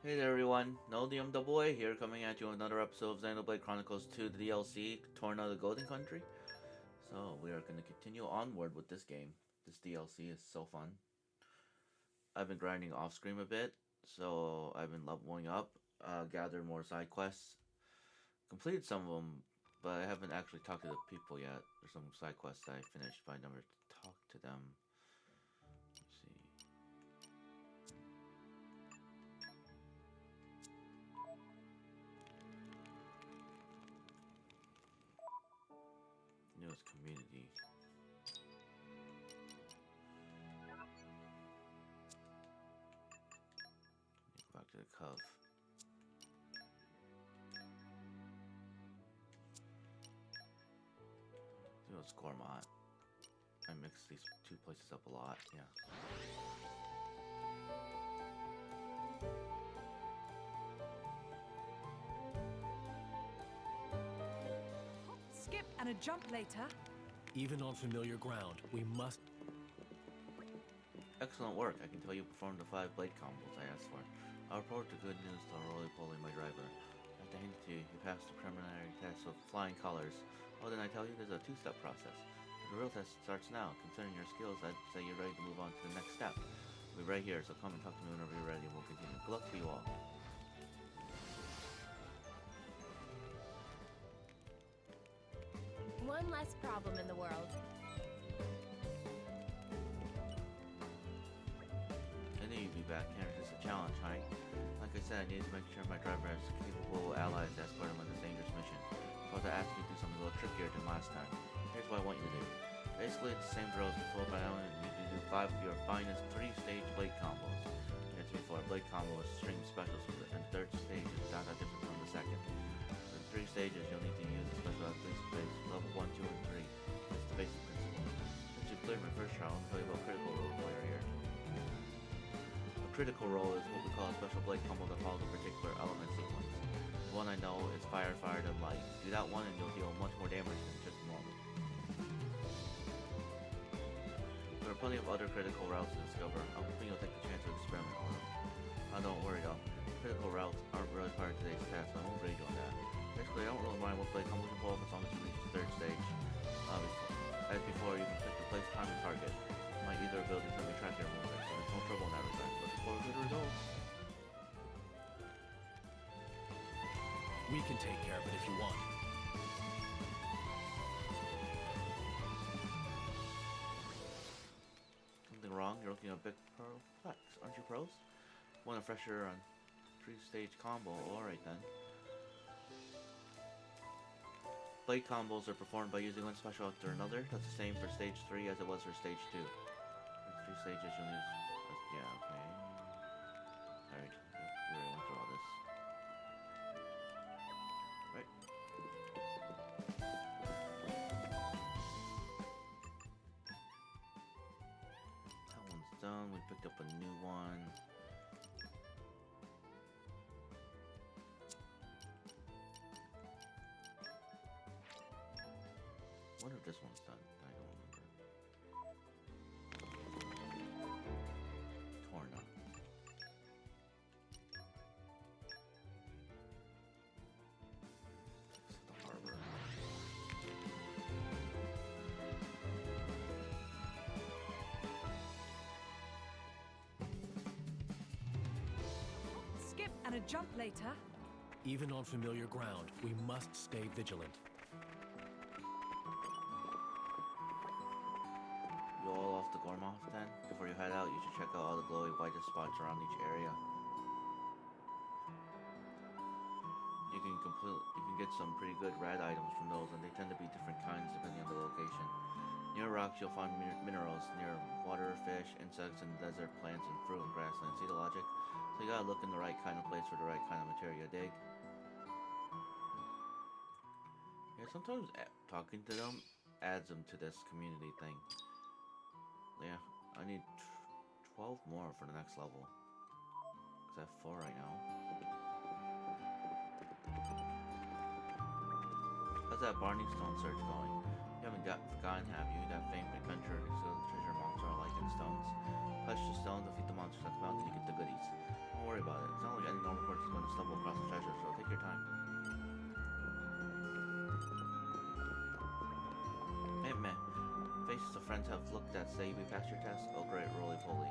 Hey there everyone, Nodium the Boy here coming at you with another episode of Xenoblade Chronicles 2, the DLC, Torna the Golden Country. So we are going to continue onward with this game. This DLC is so fun. I've been grinding off screen a bit, so I've been leveling up, gathered more side quests, completed some of them, but I haven't actually talked to the people yet. There's some side quests that I finished, but I never talked to them. Let's see. Newest community. Go back to the Cove. It's Gourmand. I mix these two places up a lot, yeah. Hop, skip, and a jump later. Even on familiar ground, we must... Excellent work. I can tell you performed the 5 blade combos I asked for. I'll report the good news to roly-poly, my driver. I have to hand it to you. You passed the preliminary test with flying colors. Oh, then I tell you, there's a 2-step process. The real test starts now. Considering your skills, I'd say you're ready to move on to the next step. We'll be right here, so come and talk to me whenever you're ready, and we'll continue. Good luck to you all. One less problem in the world. I knew you'd be back. Can't resist a challenge, right? Like I said, I needed to make sure my driver has capable allies to escort him on this dangerous mission. So I was asked you to do something a little trickier than last time. Here's what I want you to do. Basically, it's the same drill as before, but I only need you to do 5 of your finest 3-stage blade combos. As before, blade combo is string specials, and the 3rd stage is not that different from the 2nd. For the 3 stages, you'll need to use the special athletes base level 1, 2, and 3. It's the basic principle. Since you've cleared my first trial, I'll tell you about critical role player here. A critical role is what we call a special blade combo that follows a particular element sequence. The one I know is fire, fire, then light. Do that one and you'll deal much more damage than just normal. There are plenty of other critical routes to discover. I'm hoping you'll take the chance to experiment on them. Don't worry though. Critical routes aren't really part of today's task, so I won't rage on that. Basically, I don't really mind what blade combo you pull as long as you reach the 3rd stage. As before, you can pick the place, time, and target. My either abilities let me track your movement, so there's no trouble in that regard. Looking forward to the results. We can take care of it if you want. Something wrong? You're looking a bit perplexed, aren't you, pros? Want a fresher on 3-stage combo? Alright then. Blade combos are performed by using one special after another. That's the same for stage 3 as it was for stage 2. For 3 stages you'll use... yeah, okay. Alright, we already went through all this. Right. That one's done. We picked up a new one. I wonder if this one's done. I don't remember. Torna. This is the harbor. Hop, skip, and a jump later. Even on familiar ground, we must stay vigilant. You all off to Gourmand then? Before you head out, you should check out all the glowy whitish spots around each area. You can get some pretty good rad items from those, and they tend to be different kinds depending on the location. Near rocks, you'll find minerals. Near water, fish, insects, and desert, plants, and fruit and grassland. See the logic? So you gotta look in the right kind of place for the right kind of material, dig? Yeah, sometimes talking to them adds them to this community thing. Yeah, I need 12 more for the next level. Because I have 4 right now. How's that Barney Stone search going? You haven't forgotten, have you? That famed adventure to steal the treasure monster like in stones. Touch the stone, defeat the monsters that come out, and you get the goodies. Don't worry about it. It's not like any normal friends have looked at, say we passed your test? Oh great, roly-poly.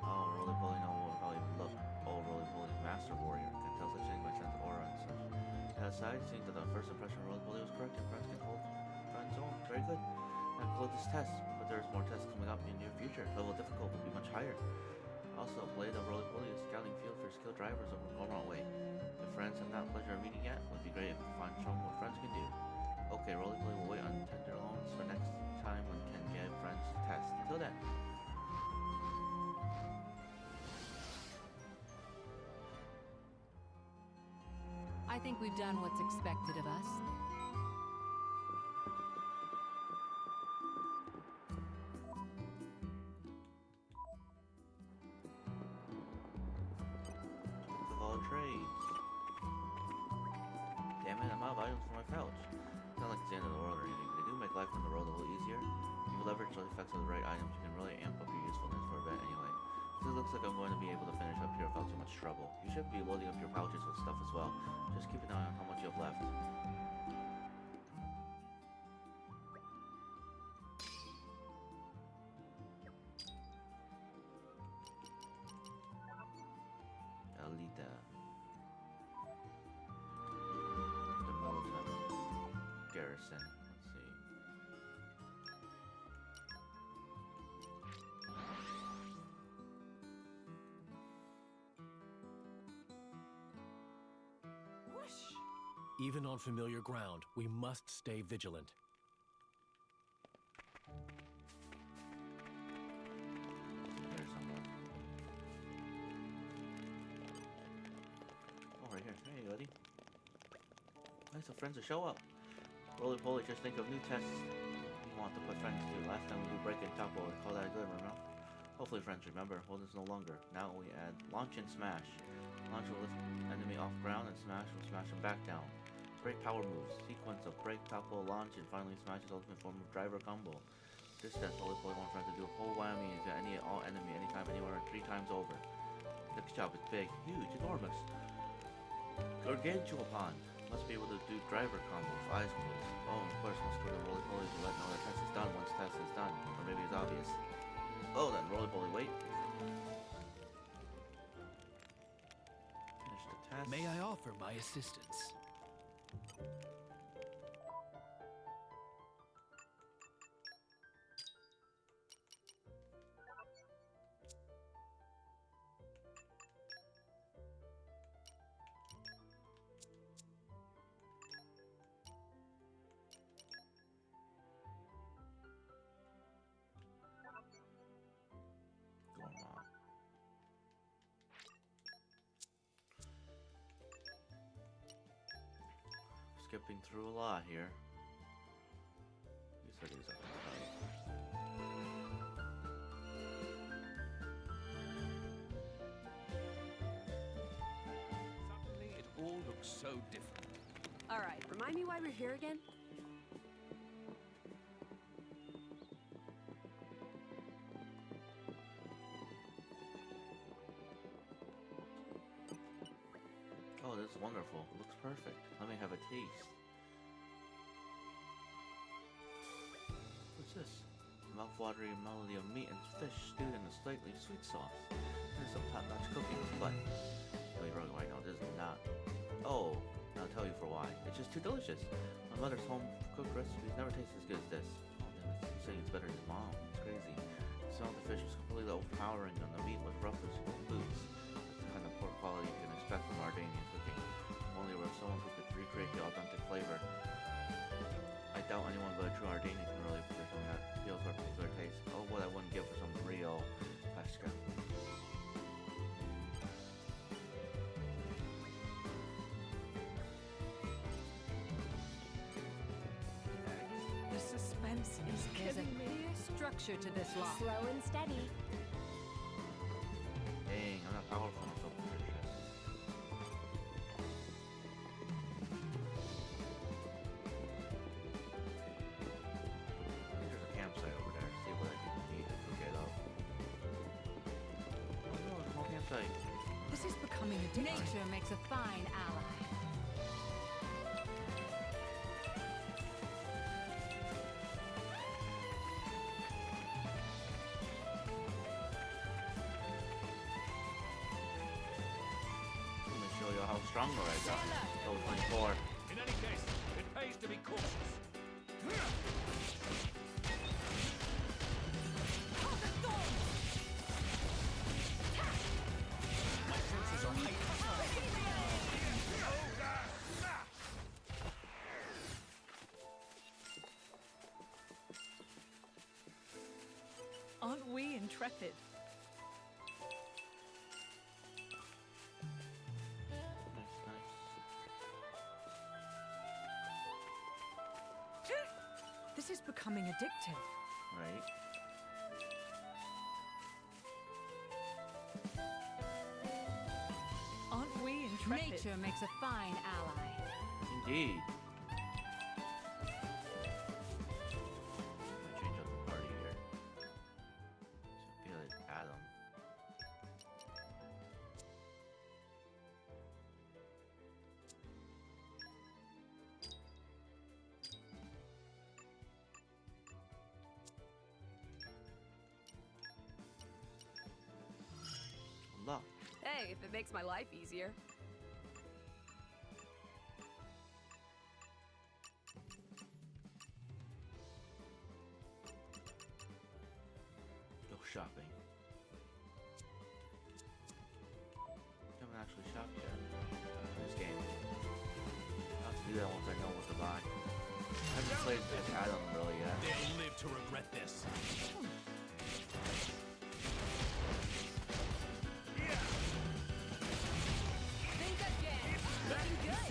Oh, roly-poly, no one will probably even look. Oh, roly-poly's master warrior. Can tell such things by sense of aura and such. Aside, seeing that the first impression of roly-poly was correct and friends can hold friends own. Very good. Now conclude this test, but there's more tests coming up in the near future. Level difficult will be much higher. Also, Blade of Roly-Poly is a scouting field for skilled drivers over Gormont Way. If friends have not pleasure of meeting yet, it would be great if you find show what friends can do. Okay, Roly-Poly will wait on tender loans for next time when can give friends the test. Until then. I think we've done what's expected of us. Of all trades. Damn it, I'm out of items for my pouch. It's not like it's the end of the world or anything. They do make life on the road a little easier. If you leverage the effects of the right items, you can really amp up your usefulness for a bit anyway. So it looks like I'm going to be able to finish up here without too much trouble. You should be loading up your pouches with stuff as well. Just keep an eye on how much you have left. Alita. The Militant Garrison. Let's see. Whoosh! Even on familiar ground, we must stay vigilant. There's someone. Oh, right here. Hey, buddy. Nice of friends to show up. Roly-poly, just think of new tests you want to put friends to. Last time we do break and topple, we call that good, remember? Hopefully friends remember. Hold this no longer. Now we add launch and smash. Launch will lift enemy off ground and smash will smash them back down. Great power moves. Sequence of break, topple, launch, and finally smash is ultimate form of driver combo. This test Roly-poly wants friends to do a whole whammy into any all enemy anytime, anywhere, 3 times over. The job is big, huge, enormous. Gargantuan. Must be able to do driver combos, eyes closed. Oh, and of course, must go to Roly-poly to let know that test is done once test is done. Or maybe it's obvious. Oh, then Roly-poly, wait. Finish the test. May I offer my assistance? Gormont. Skipping through a lot here. You said he was up Suddenly, it all looks so different. All right, remind me why we're here again? Oh, this is wonderful. It looks perfect. Let me have a taste. What's this? A mouth-watering melody of meat and fish stewed in a slightly sweet sauce. And some top-notch cooking, but... Tell you wrong, I know this is not... Oh, I'll tell you for why. It's just too delicious. My mother's home-cooked recipes never taste as good as this. Oh, damn, it's saying it's better than mom. It's crazy. The smell of the fish was completely overpowering, and the meat was rough as boots. That's the kind of poor quality you can expect from Ardanian cooking. If only there was someone who could recreate the authentic flavor. I doubt anyone but a true Ardanian can really feel something that feels for a particular taste. Oh, what I wouldn't give for some real pesca. The suspense is There's a killing me. clear structure to this lock. Slow and steady. Dang, I'm not powerful enough to open this shit. I think there's a campsite over there. See what I can eat and forget of. Oh no, there's no campsite. This is becoming addictive. Nature makes a fine ally. stronger I got. Level 24. In any case, it pays to be cautious. My senses are heightened. Aren't we intrepid? Nice, nice. This is becoming addictive. Right. Aren't we intrepid? Nature makes a fine ally. Indeed. Change up the party here. So feel it, Adam. Look. Hey, if it makes my life easier. Go shopping. Haven't actually shopped yet in this game. I'll have to do that once I know what to buy. I haven't played as Adam really yet. They'll live to regret this. Think again. Looking good.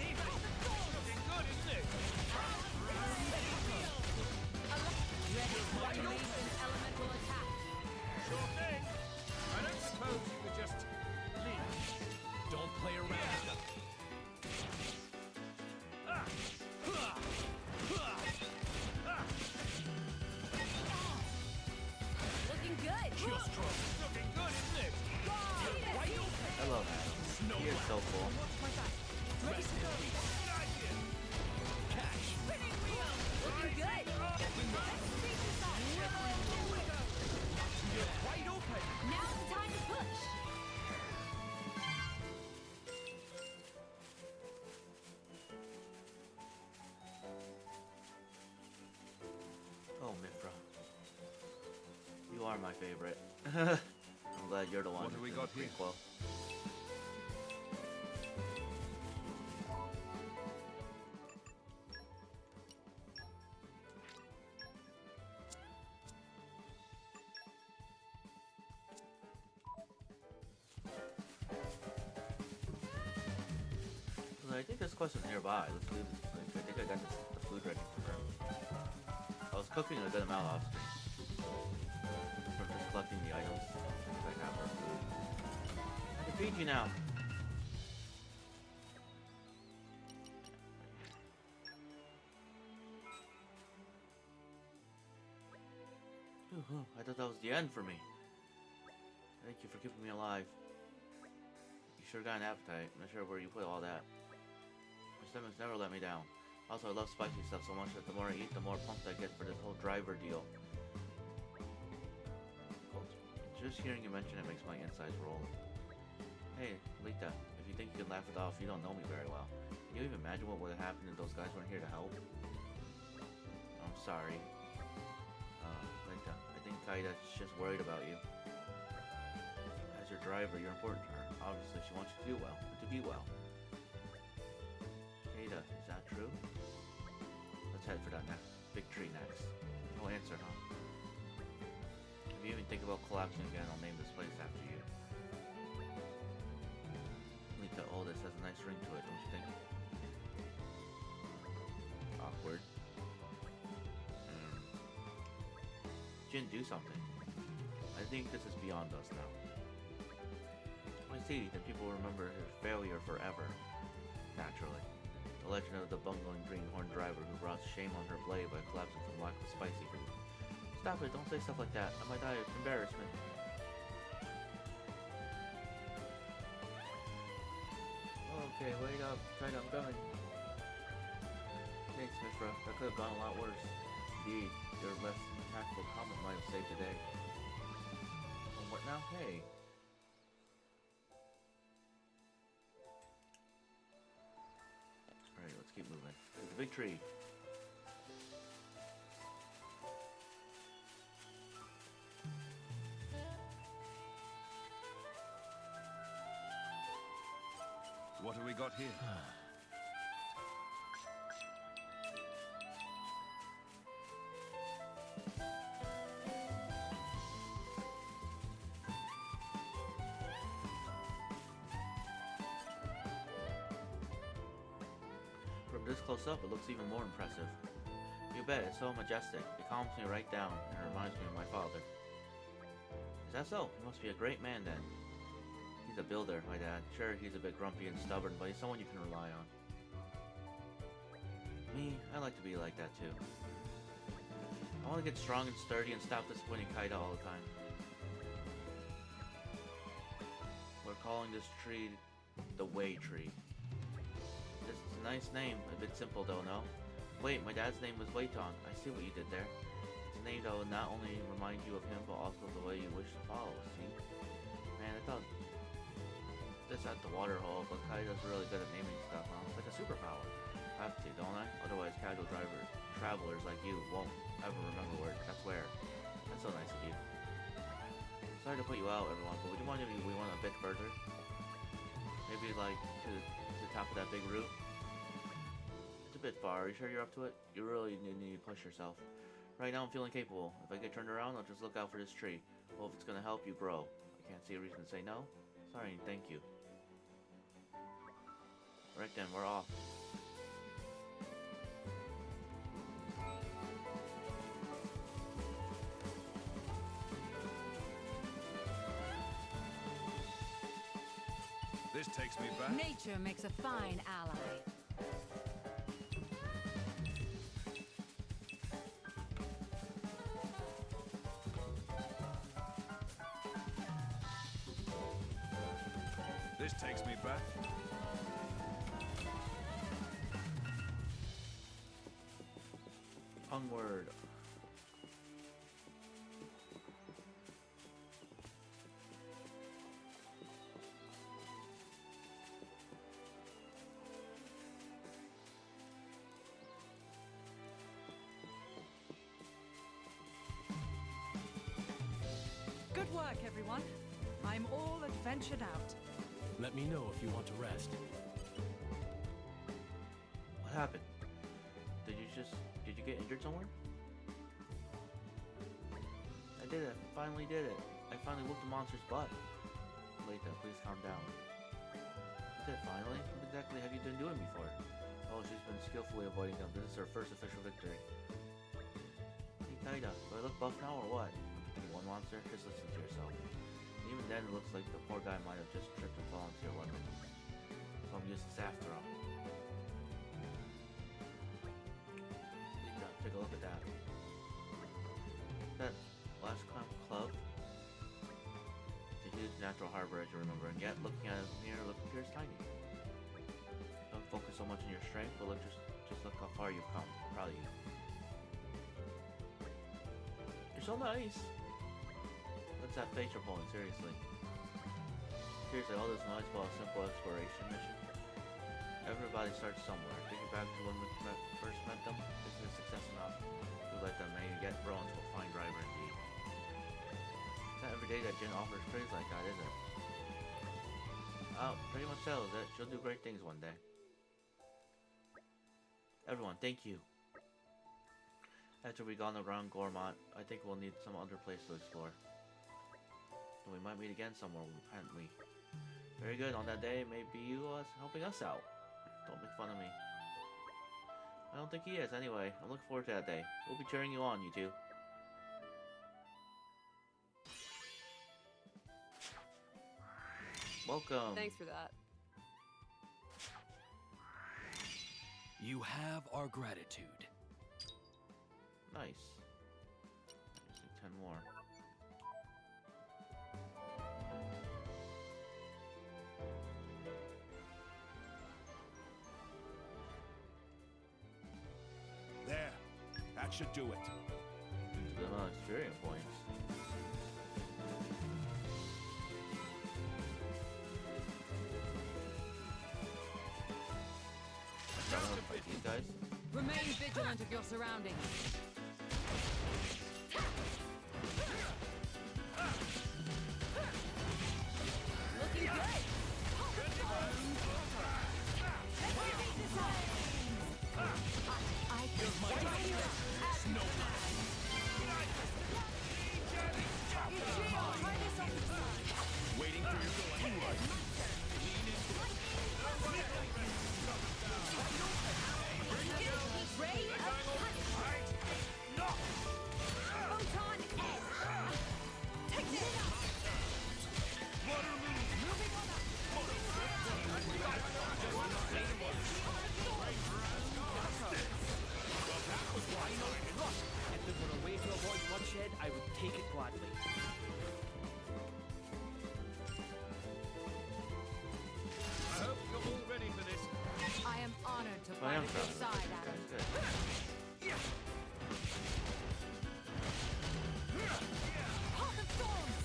Looking good, isn't it? Ready for release an elemental attack. Sure thing. I don't suppose you could just leave. Don't play around. Looking good. Chill stroke. Looking good, isn't it? I love Adam. He is so cool. Ready to go. Good idea. Catch. Looking good. You're quite open. Now's the time to push. Oh, Mifra. You are my favorite. I'm glad you're the one. What have we in got the here? prequel. I think there's questions nearby. Let's do this. Like, I think I got the food ready for her. I was cooking a good amount off from just collecting the items. I have her food. I can feed you now. Ooh, I thought that was the end for me. Thank you for keeping me alive. You sure got an appetite. I'm not sure where you put all that. My stomach's never let me down. Also, I love spicy stuff so much that the more I eat, the more pumped I get for this whole driver deal. Cool. Just hearing you mention it makes my insides roll. Hey, Lita, if you think you can laugh it off, you don't know me very well. Can you even imagine what would have happened if those guys weren't here to help? I'm sorry. Lita, I think Kaida's just worried about you. As your driver, you're important to her. Obviously, she wants you to do well, and to be well. Ada, is that true? Let's head for that big tree next. No answer, huh? If you even think about collapsing again, I'll name this place after you. Lita, all this has a nice ring to it, don't you think? Awkward. Jin, do something. I think this is beyond us now. I see that people will remember his failure forever. Naturally. The legend of the bungling greenhorn driver who brought shame on her blade by collapsing from lack of spicy food. Stop it, don't say stuff like that. I might die of embarrassment. Okay, wait up. Tight, I'm coming. Thanks, Mifra. That could have gone a lot worse. Indeed, your less tactful comment might have saved the day. What now? Hey. big tree. What have we got here? From this close up, it looks even more impressive. You bet, it's so majestic. It calms me right down and reminds me of my father. Is that so? He must be a great man then. He's a builder, my dad. Sure, he's a bit grumpy and stubborn, but he's someone you can rely on. Me, I like to be like that too. I want to get strong and sturdy and stop disappointing Kaida all the time. We're calling this tree the Way Tree. It's a nice name, a bit simple though, no? Wait, my dad's name was Weitong. I see what you did there. It's a name that will not only remind you of him, but also the way you wish to follow, see? Man, I thought this at the water hole, but Kaido's really good at naming stuff, huh? It's like a superpower. I have to, don't I? Otherwise, casual travelers like you won't ever remember where that's where. That's so nice of you. Sorry to put you out, everyone, but would you mind if we went a bit further? Maybe like to the top of that big root? It's a bit far. Are you sure you're up to it? You really need to push yourself. Right now I'm feeling capable. If I get turned around, I'll just look out for this tree. Well, if it's gonna help you grow. I can't see a reason to say no. Sorry, thank you. Right then, we're off. This takes me back. Nature makes a fine ally. This takes me back. Onward. Good work, everyone. I'm all adventured out. Let me know if you want to rest. What happened? Did you get injured somewhere? I did it. Finally did it. I finally whooped the monster's butt. Leita, please calm down. You did finally? What exactly have you been doing before? Oh, she's been skillfully avoiding them. This is her first official victory. Hey, Kaida, do I look buff now or what? I'm picking one monster? Just listen to yourself. Even then, it looks like the poor guy might have just tripped and fallen to your weapon. So I'm useless after all. Take a look at that. That last climb club. It's a huge natural harbor, as you remember, and yet looking at it from here, it appears tiny. Don't focus so much on your strength, but look, just look how far you've come. I'm proud of you. You're so nice. What's that face you're pulling? Seriously. Seriously, all this noise about a simple exploration mission? Everybody starts somewhere. Thinking back to when we first met them, isn't it success enough to let them maybe get grown to a fine driver indeed? It's not every day that Jin offers praise like that, is it? Oh, pretty much settles it. She'll do great things one day. Everyone, thank you. After we gone around Gormont, I think we'll need some other place to explore. And we might meet again somewhere, hadn't we? Very good. On that day, maybe you helping us out. Don't make fun of me. I don't think he is, anyway. I'm looking forward to that day. We'll be cheering you on, you two. Welcome. Thanks for that. You have our gratitude. Nice. I just need 10 more. There. That should do it. It's a good amount of experience points. Just I a don't fight bit. these guys. Remain vigilant of your surroundings. Looking good. Here's my waiting for your go. Ray of punch. Photon edge. Take this. Moving on up. If there were a way to avoid bloodshed, I would take it gladly. I hope you're all ready for this. I am honored to I fight am at proud your of side, it. Adam. That's good. Hawk of Storms!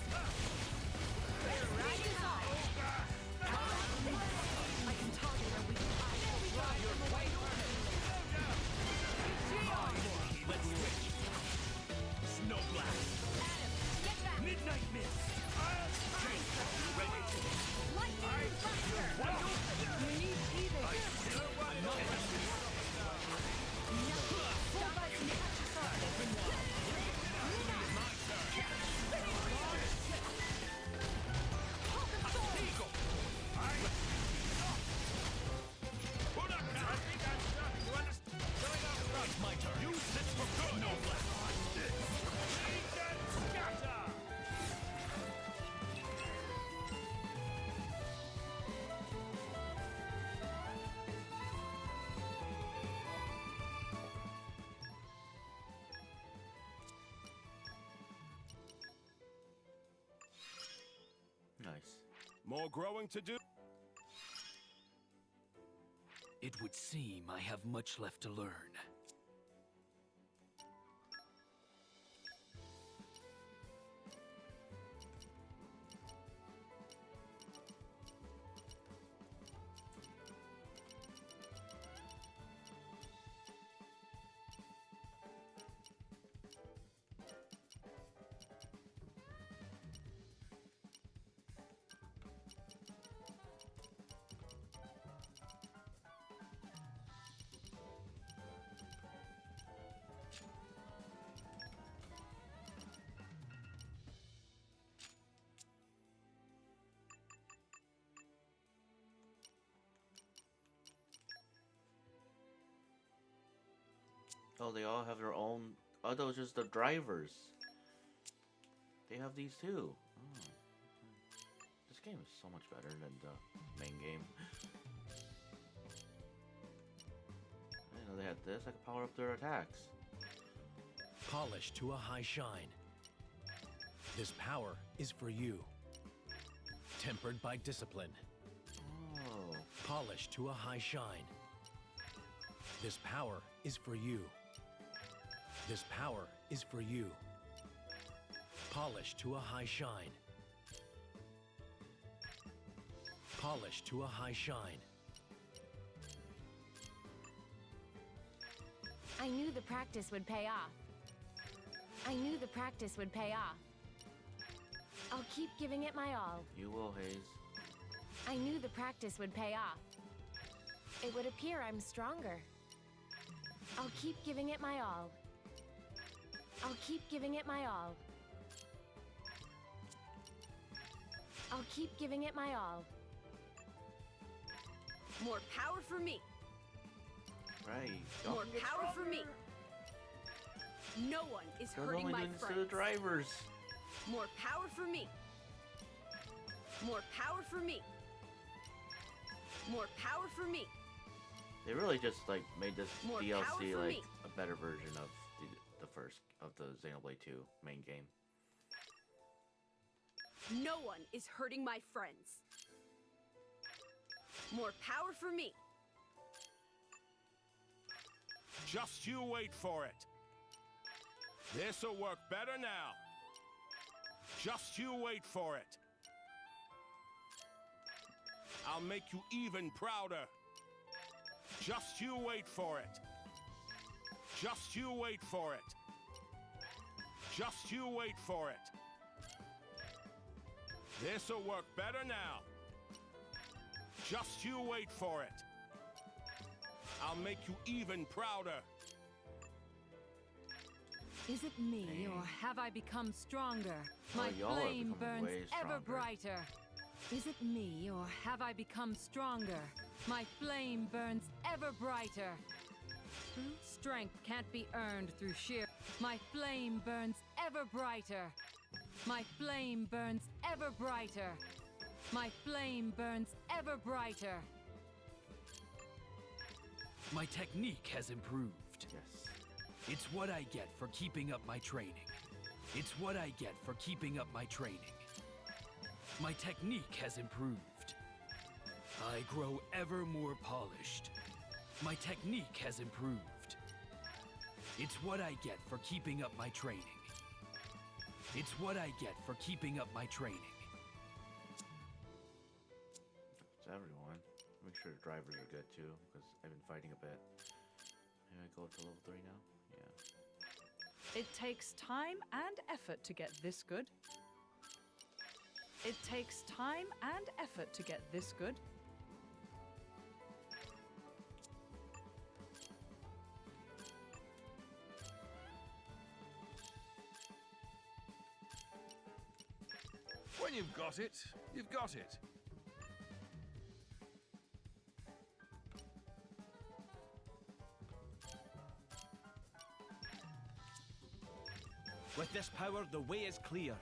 I can target a weak eye. There we go! Let's switch. Snow blast. Adam, get back! Midnight mist. Change. Ready. Lightning buster! You need either. I'm not resting. Four bites and catch us off. Hawk of Storms! Eagle. I think I'm starting to understand. Going off front. It's my turn. Use this for good. Snow blast. Legion scatter. Nice. More growing to do. It would seem I have much left to learn. Oh, they all have their own. Oh, those are just the drivers. They have these too. Oh. This game is so much better than the main game. I didn't know they had this. I could power up their attacks. Polished to a high shine. This power is for you. Tempered by discipline. Oh. Polished to a high shine. This power is for you. This power is for you. Polished to a high shine. Polished to a high shine. I knew the practice would pay off. I knew the practice would pay off. I'll keep giving it my all. You will, Hayes. I knew the practice would pay off. It would appear I'm stronger. I'll keep giving it my all. I'll keep giving it my all. I'll keep giving it my all. More power for me. Right. More Don't get power for me. stronger. No one is They're hurting only my doing this to the friends. drivers. More power for me. More power for me. More power for me. They really just like made this More power DLC for like me. a better version of the first of the Xenoblade 2 main game. No one is hurting my friends. More power for me. Just you wait for it. This'll work better now. Just you wait for it. I'll make you even prouder. Just you wait for it. Just you wait for it. Just you wait for it. This'll work better now. Just you wait for it. I'll make you even prouder. Is it me, or have I become stronger? My y'all are flame becoming burns way ever stronger. brighter. Is it me, or have I become stronger? My flame burns ever brighter. True strength can't be earned through sheer. My flame burns ever brighter. My flame burns ever brighter. My flame burns ever brighter. My technique has improved. Yes. It's what I get for keeping up my training. It's what I get for keeping up my training. My technique has improved. I grow ever more polished. My technique has improved. It's what I get for keeping up my training. It's what I get for keeping up my training. It's everyone. Make sure the drivers are good too, because I've been fighting a bit. Maybe I go up to level 3 now? Yeah. It takes time and effort to get this good. It takes time and effort to get this good. When you've got it, you've got it. With this power, the way is clear.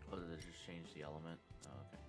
Oh, did it just change the element? Oh, okay.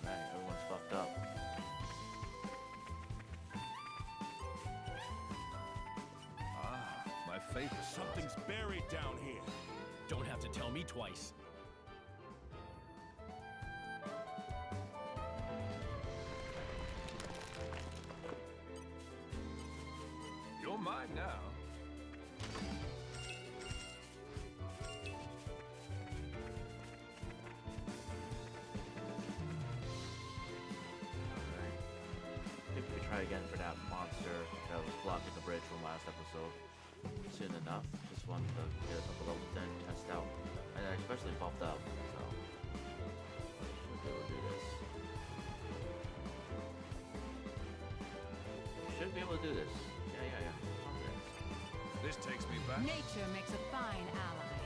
Right, everyone's fucked up. Ah, my favorite. Something's buried down here. Don't have to tell me twice. You're mine now. Alright. Maybe we try again for that monster that was blocking the bridge from last episode. Soon enough. Just wanted to get a couple levels in, test out. And I especially buffed up, so should be able to do this. Should be able to do this. Yeah. Confidence. This takes me back. Nature makes a fine ally.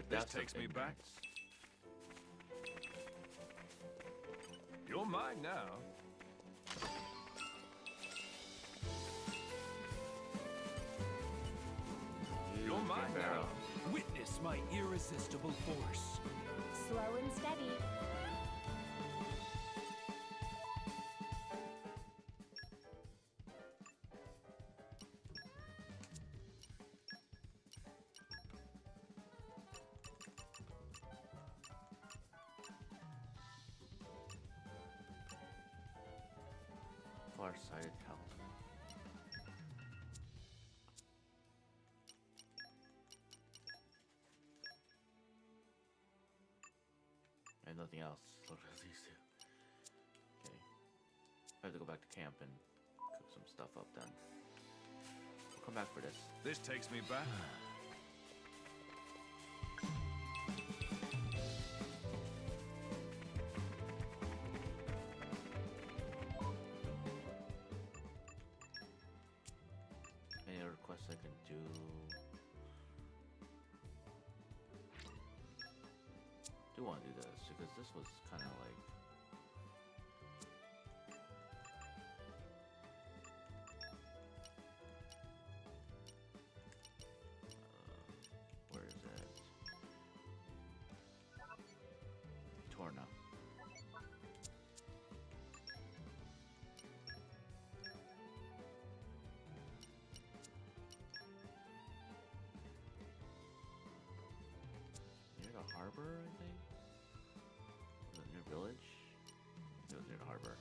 This depths of takes me back. ignorance. You're mine now. You're Use mine the barrel. now. Witness my irresistible force. Slow and steady. Far-sighted talisman. And nothing else. Look at these two. Okay. I have to go back to camp and cook some stuff up then. We'll come back for this. This takes me back. Any other requests I can do? Do want to do this because this was kind of like where is it? Torna. Near the harbor, I think. Was it near village? It was near the harbor.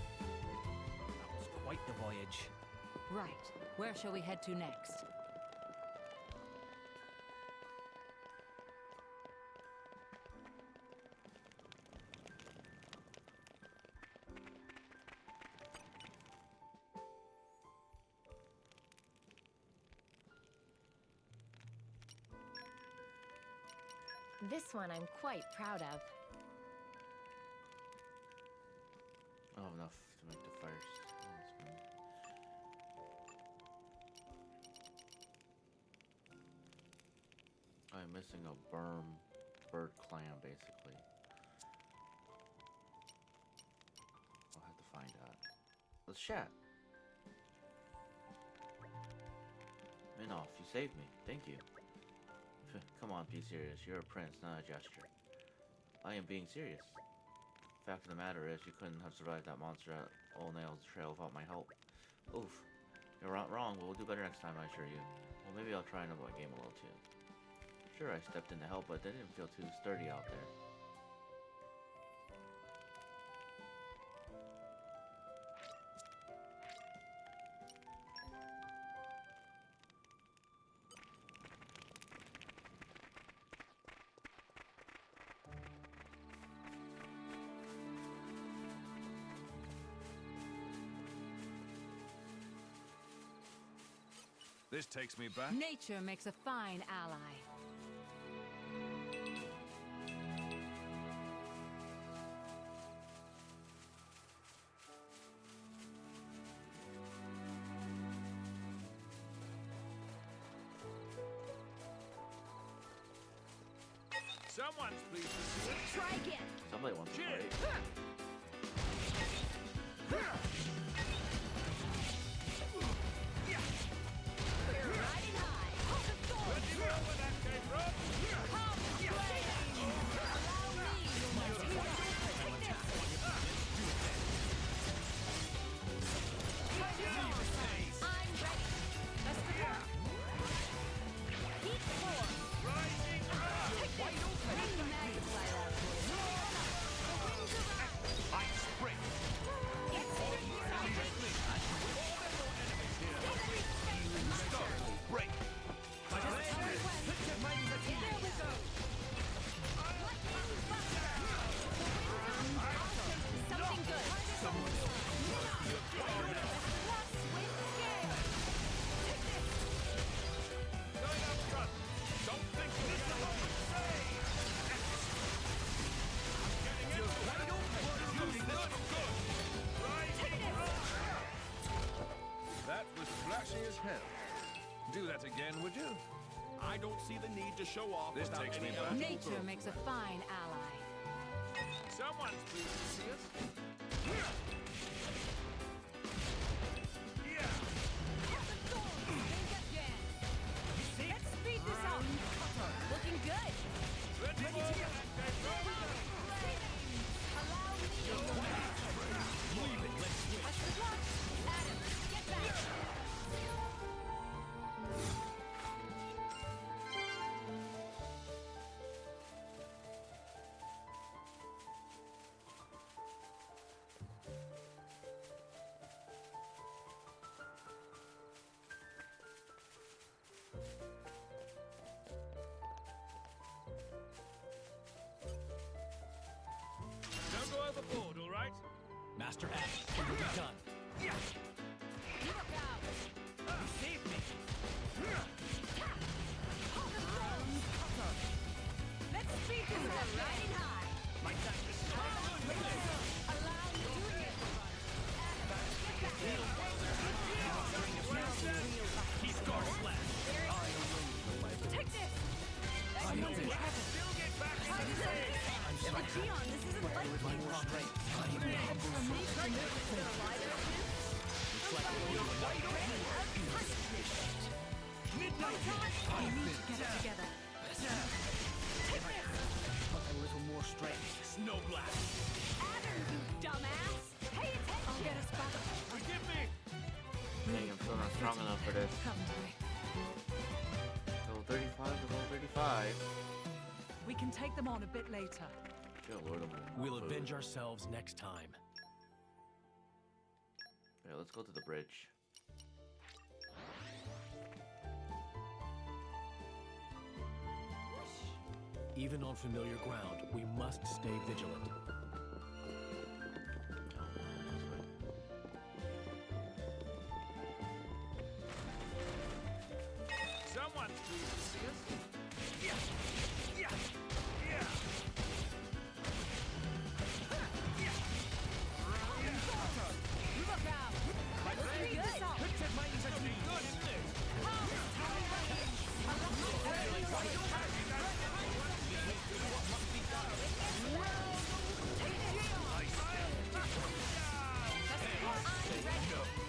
That was quite the voyage. Right. Where shall we head to next? This one I'm quite proud of. I don't have enough to make the fires. I'm missing a bird clam, basically. I'll have to find that. Let's chat. Minoff, you saved me. Thank you. Come on, be serious. You're a prince, not a gesture. I am being serious. Fact of the matter is, you couldn't have survived that monster at Old Nail's Trail without my help. Oof. You're not wrong, but we'll do better next time, I assure you. Well, maybe I'll try another game a little too. Sure, I stepped in to help, but they didn't feel too sturdy out there. This takes me back. Nature makes a fine ally. Someone's pleased to see it. Try again. Somebody wants to Cheers. fight. We're riding high. But you know where that came from? Come, flame. Allow me, you mighty hero. Take this. I'm ready. Best of luck. Heat 4. Rising up! Wide open. Let me magnify that for you. The wings around. I spring. It's Start. Break. Just tell me when. There we go. I don't see the need to show off. This without takes me any back. other Nature people. makes a fine ally. Someone's pleased to see us. Yeah. Let's speed this up. Looking good. Ready to go. Allow me. Leave it, let's switch. Touch the block. Adam, get back. Don't go overboard, all right? Master Ash, it will be done. Look out. You saved me. Let's speed this up. Riding high. My time is Allow me to hit. Keep guard slash. Take this. I know it. Still get back in the race. Gion, this isn't like you. I am the humble Midnight. We need to get it together. a little more strength. Snow blast. Adam, you dumbass. Pay attention. I'll get us back. Forgive me. Dang, I'm still not strong enough for this. Haven't I? Level 35 to level 35. We can take them on a bit later. Good lord, We'll avenge ourselves next time. Yeah, let's go to the bridge. Even on familiar ground, we must stay vigilant. Someone's pleased to see us. Yeah. Yeah. Yeah. Look out. My Looking friend. good. Pictured mine is a dream. Good, isn't it?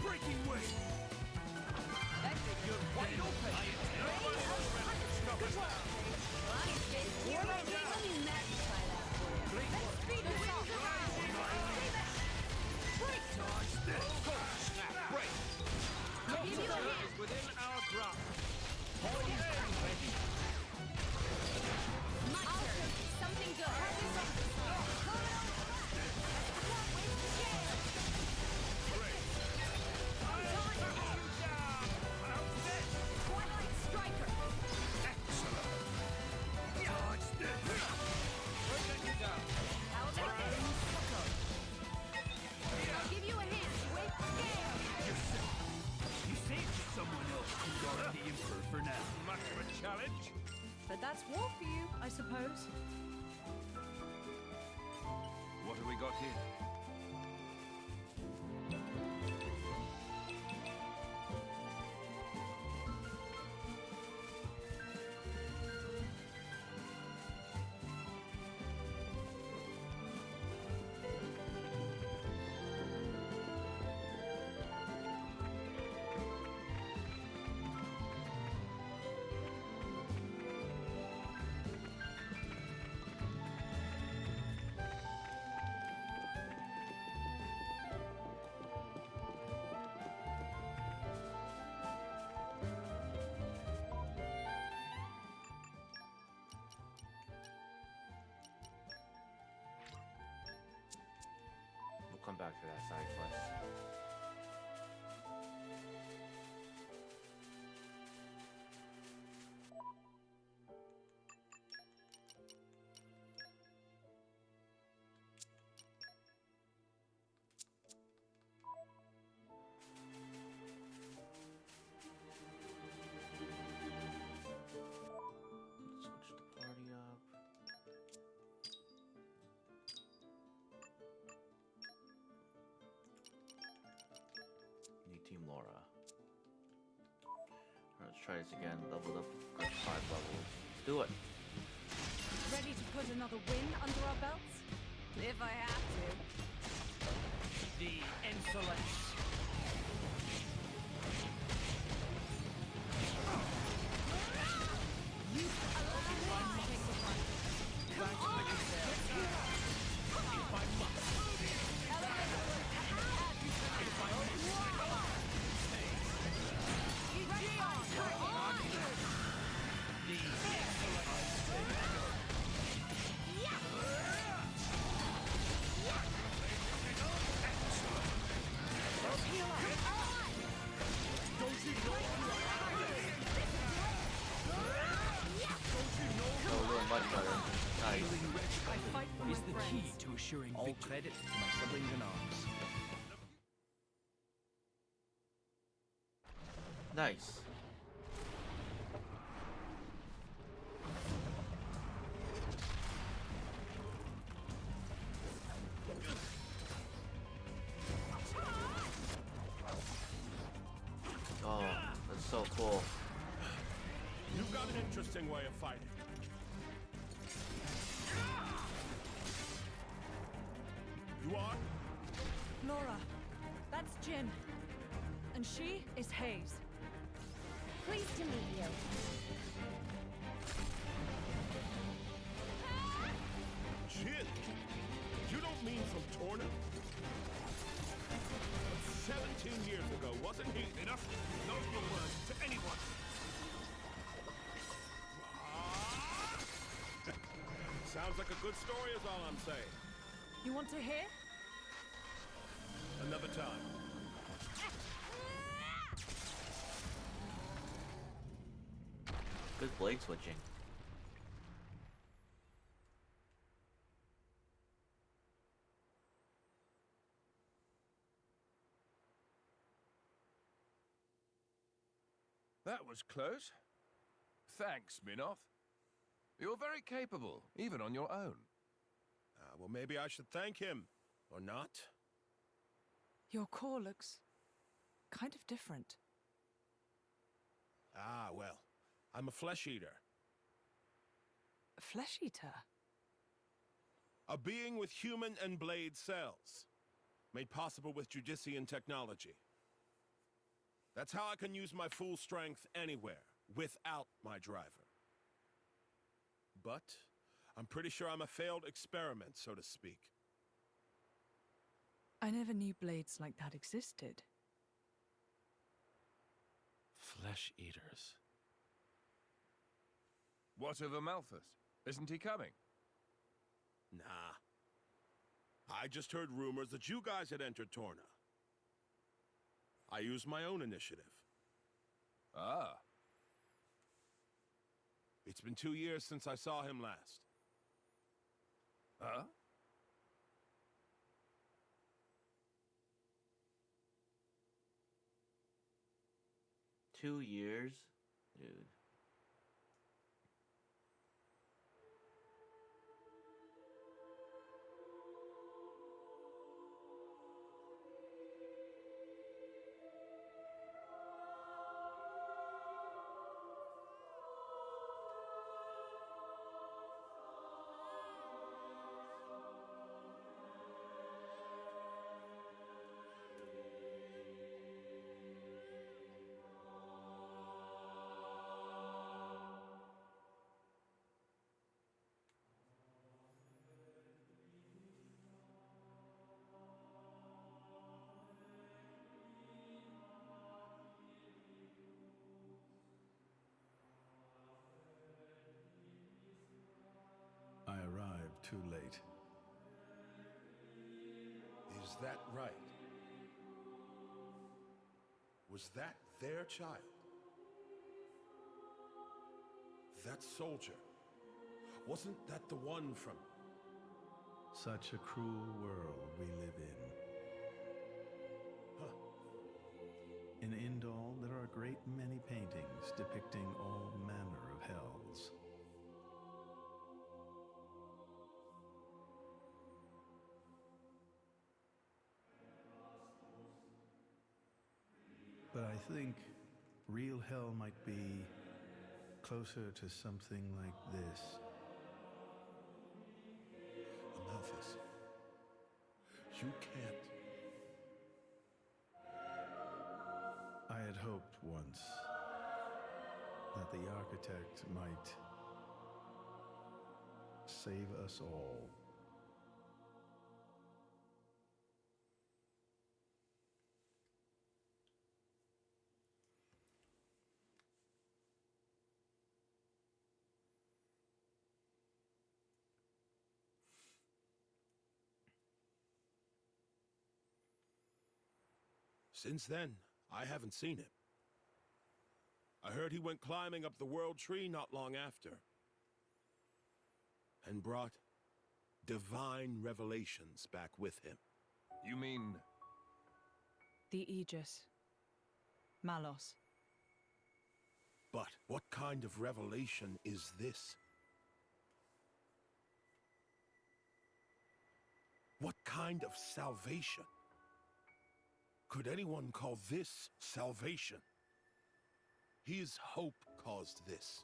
Breaking way! You're wide open. Is within our grasp. Something good. Twilight Striker. I'll take this. I'll give you a hint. Wait, You saved someone else to guard the Emperor for now. Much of a challenge. But that's war for you, I suppose. What have we got here? We'll come back to that side quest. Switch the party up. try this again. Leveled up like 5 levels. Let's do it. Ready to put another win under our belts? If I have to. The insolence. Much better. Nice. I fight for Is my the friends. key to assuring All victory. credit to my siblings in arms. Nice. Oh, that's so cool. You've got an interesting way of fighting. You are? Laura, that's Jin. And she is Hayes. Pleased to meet you. Jin? You don't mean from Torna? 17 years ago, wasn't he? Enough. No more words to anyone. Sounds like a good story is all I'm saying. You want to hear? Another time. Good blade switching. That was close. Thanks, Minoff. You're very capable, even on your own. Well, maybe I should thank him. Or not? Your core looks kind of different. Ah, well. I'm a flesh eater. A flesh eater? A being with human and blade cells. Made possible with Judician technology. That's how I can use my full strength anywhere, without my driver. But I'm pretty sure I'm a failed experiment, so to speak. I never knew blades like that existed. Flesh eaters. What of Amalthus? Isn't he coming? Nah. I just heard rumors that you guys had entered Torna. I used my own initiative. Ah. It's been 2 years since I saw him last. Huh? Two years? Dude. I arrived too late. Is that right? Was that their child? That soldier? Wasn't that the one from... Such a cruel world we live in. Huh. In Indal, there are a great many paintings depicting all manner of hells. But I think Real hell might be closer to something like this. Amalthus, you can't. I had hoped once that the architect might save us all. Since then, I haven't seen him. I heard he went climbing up the World Tree not long after, and brought divine revelations back with him. You mean... The Aegis. Malos. But what kind of revelation is this? What kind of salvation? Could anyone call this salvation? His hope caused this.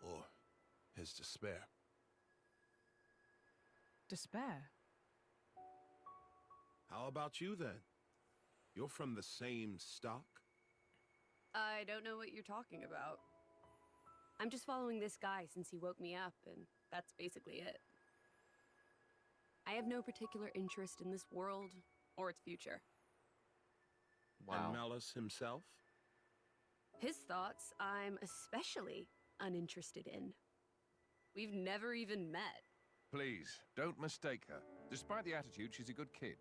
Or his despair. Despair? How about you, then? You're from the same stock? I don't know what you're talking about. I'm just following this guy since he woke me up, and that's basically it. I have no particular interest in this world or its future. Wow. And Malus himself? His thoughts, I'm especially uninterested in. We've never even met. Please, don't mistake her. Despite the attitude, she's a good kid.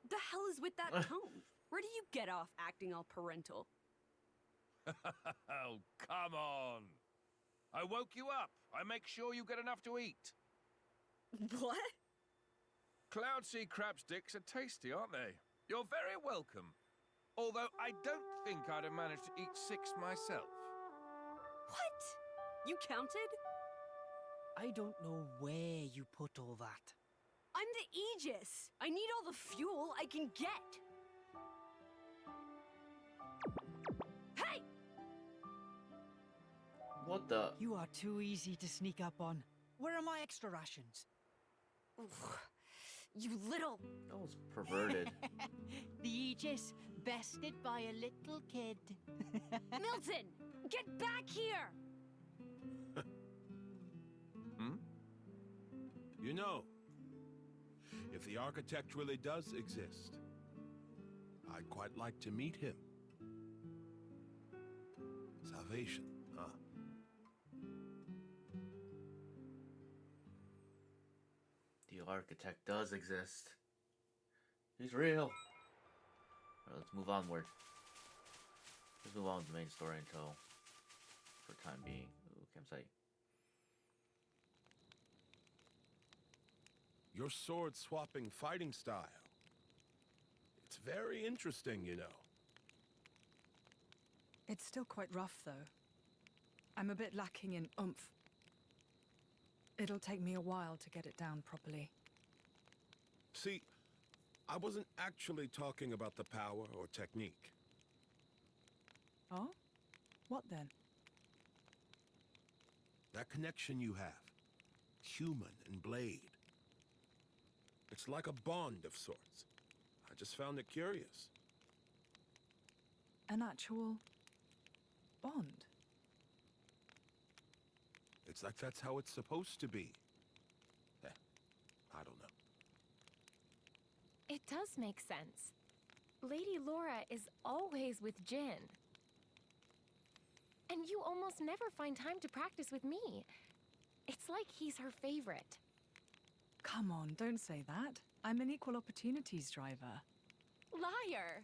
The hell is with that tone? Where do you get off acting all parental? Oh, come on. I woke you up. I make sure you get enough to eat. What? Cloud sea crab sticks are tasty, aren't they? You're very welcome. Although I don't think I'd have managed to eat 6 myself. What? You counted? I don't know where you put all that. I'm the Aegis. I need all the fuel I can get. Hey! What the? You are too easy to sneak up on. Where are my extra rations? You little... That was perverted. The Aegis, bested by a little kid. Milton! Get back here! Hmm? You know, if the architect really does exist, I'd quite like to meet him. Salvation, huh? The architect does exist. He's real. Alright, let's move onward. Let's move on with the main story until, for time being. Ooh, campsite. Your sword-swapping fighting style. It's very interesting, you know. It's still quite rough, though. I'm a bit lacking in oomph. It'll take me a while to get it down properly. See, I wasn't actually talking about the power or technique. Oh? What then? That connection you have. Human and blade. It's like a bond of sorts. I just found it curious. An actual bond? It's like that's how it's supposed to be. I don't know. It does make sense. Lady Laura is always with Jin. And you almost never find time to practice with me. It's like he's her favorite. Come on, don't say that. I'm an equal opportunities driver. Liar!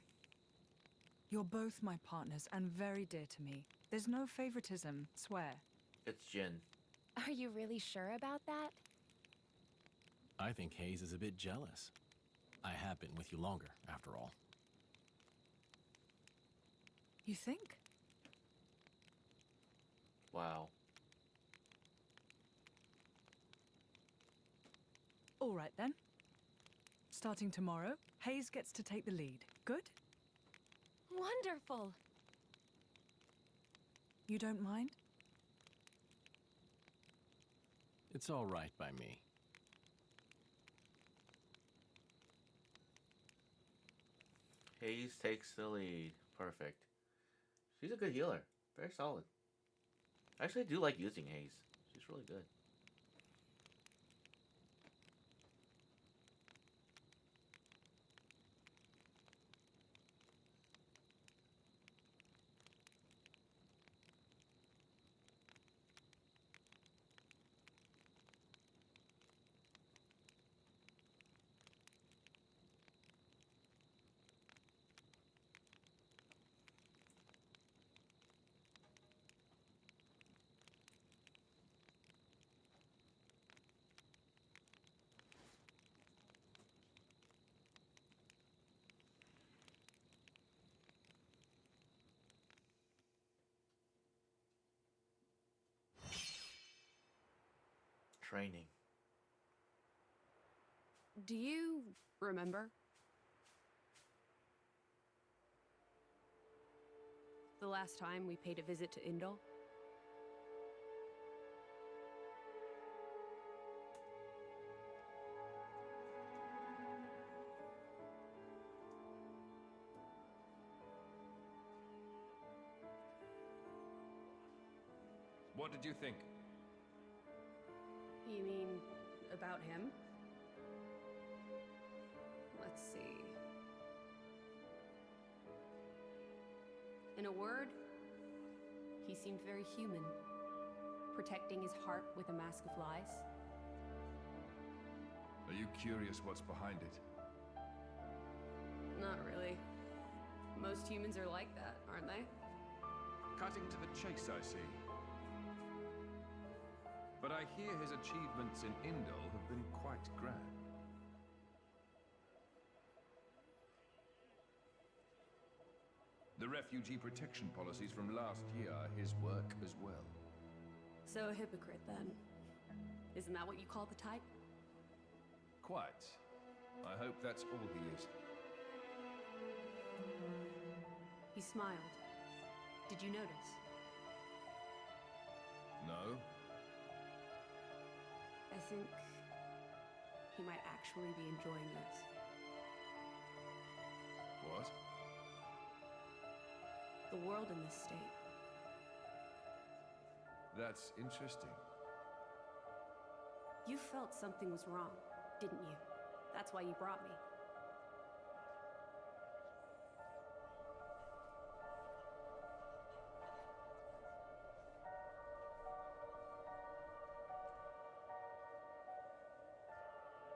You're both my partners and very dear to me. There's no favoritism, swear. It's Jin. Are you really sure about that? I think Hayes is a bit jealous. I have been with you longer, after all. You think? Wow. All right then. Starting tomorrow, Hayes gets to take the lead. Good? Wonderful! You don't mind? It's all right by me. Hayes takes the lead. Perfect. She's a good healer. Very solid. I actually do like using Hayes. She's really good. Training. Do you remember? The last time we paid a visit to Indol? What did you think? You mean about him? Let's see. In a word, he seemed very human, protecting his heart with a mask of lies. Are you curious what's behind it? Not really. Most humans are like that, aren't they? Cutting to the chase, I see. But I hear his achievements in Indol have been quite grand. The refugee protection policies from last year are his work as well. So a hypocrite, then. Isn't that what you call the type? Quite. I hope that's all he is. He smiled. Did you notice? No? I think he might actually be enjoying this. What? The world in this state. That's interesting. You felt something was wrong, didn't you? That's why you brought me.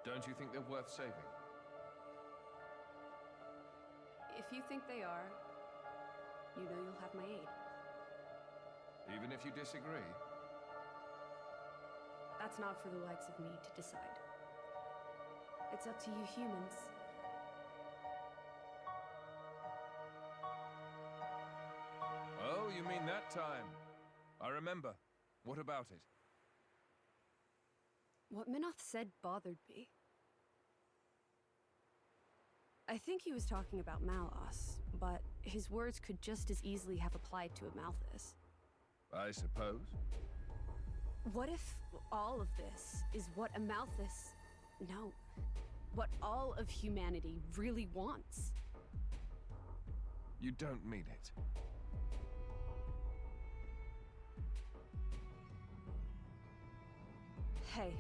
Don't you think they're worth saving? If you think they are, you know you'll have my aid. Even if you disagree? That's not for the likes of me to decide. It's up to you humans. Oh, you mean that time? I remember. What about it? What Minoth said bothered me. I think he was talking about Malos, but his words could just as easily have applied to a Malthus. I suppose. What if all of this is what a Malthus... No. What all of humanity really wants? You don't mean it. Hey.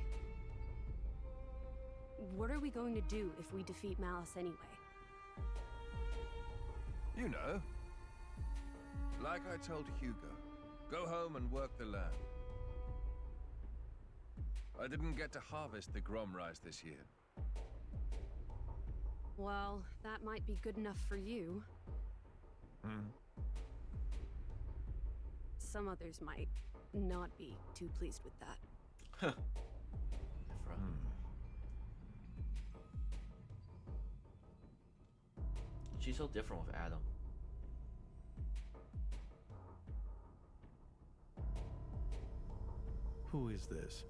What are we going to do if we defeat Malice anyway? You know. Like I told Hugo, go home and work the land. I didn't get to harvest the Grom rice this year. Well, that might be good enough for you. Some others might not be too pleased with that. She's so different with Adam. Who is this?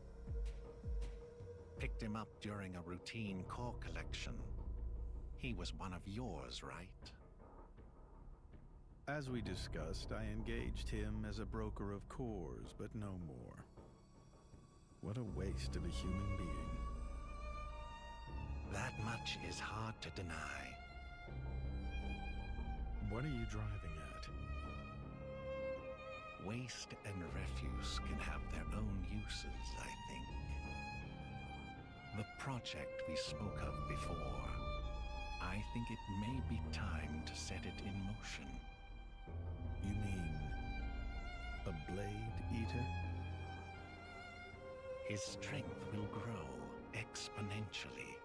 Picked him up during a routine core collection. He was one of yours, right? As we discussed, I engaged him as a broker of cores, but no more. What a waste of a human being. That much is hard to deny. What are you driving at? Waste and refuse can have their own uses, I think. The project we spoke of before, I think it may be time to set it in motion. You mean a blade eater? His strength will grow exponentially.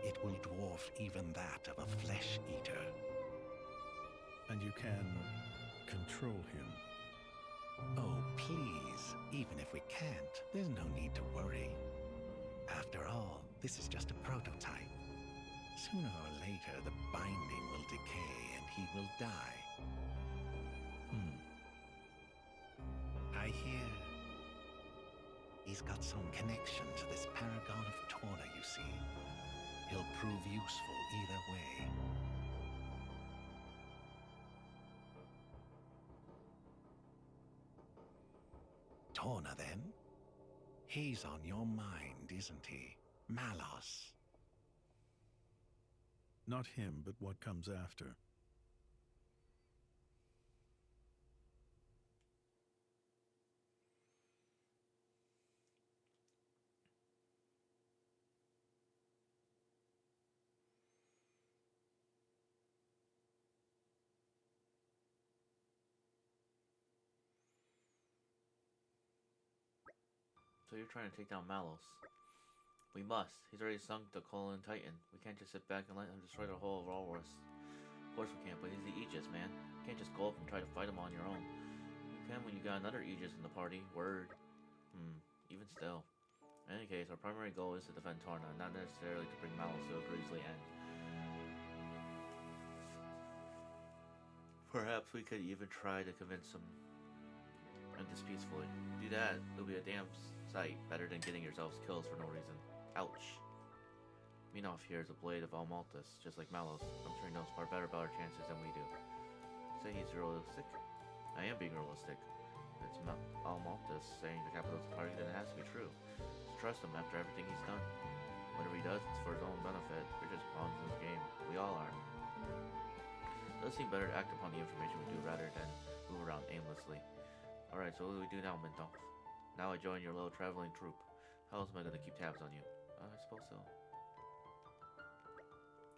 It will dwarf even that of a flesh eater. And you can control him? Oh, please. Even if we can't, there's no need to worry. After all, this is just a prototype. Sooner or later, the binding will decay and he will die. I hear he's got some connection to this paragon of Torna, you see. He'll prove useful either way. Torna, then? He's on your mind, isn't he? Malos. Not him, but what comes after. So you're trying to take down Malos. We must. He's already sunk the colon Titan. We can't just sit back and let him destroy the whole of Ralworth. Of course we can't, but he's the Aegis, man. You can't just go up and try to fight him on your own. You can when you got another Aegis in the party. Word. Even still. In any case, our primary goal is to defend Torna, not necessarily to bring Malos to a grisly end. Perhaps we could even try to convince him end this peacefully. Do that, it'll be a damn sight better than getting yourselves killed for no reason. Ouch. Minov here is a blade of Almaltus, just like Malos. I'm sure he knows far better about our chances than we do. Say he's realistic? I am being realistic. If it's Almaltus saying the capital is the party, then it has to be true. So trust him after everything he's done. Whatever he does, it's for his own benefit. We're just pawns in this game. We all are. It does seem better to act upon the information we do rather than move around aimlessly. Alright, so what do we do now, Mintoff? Now I join your little traveling troupe. How else am I going to keep tabs on you? I suppose so.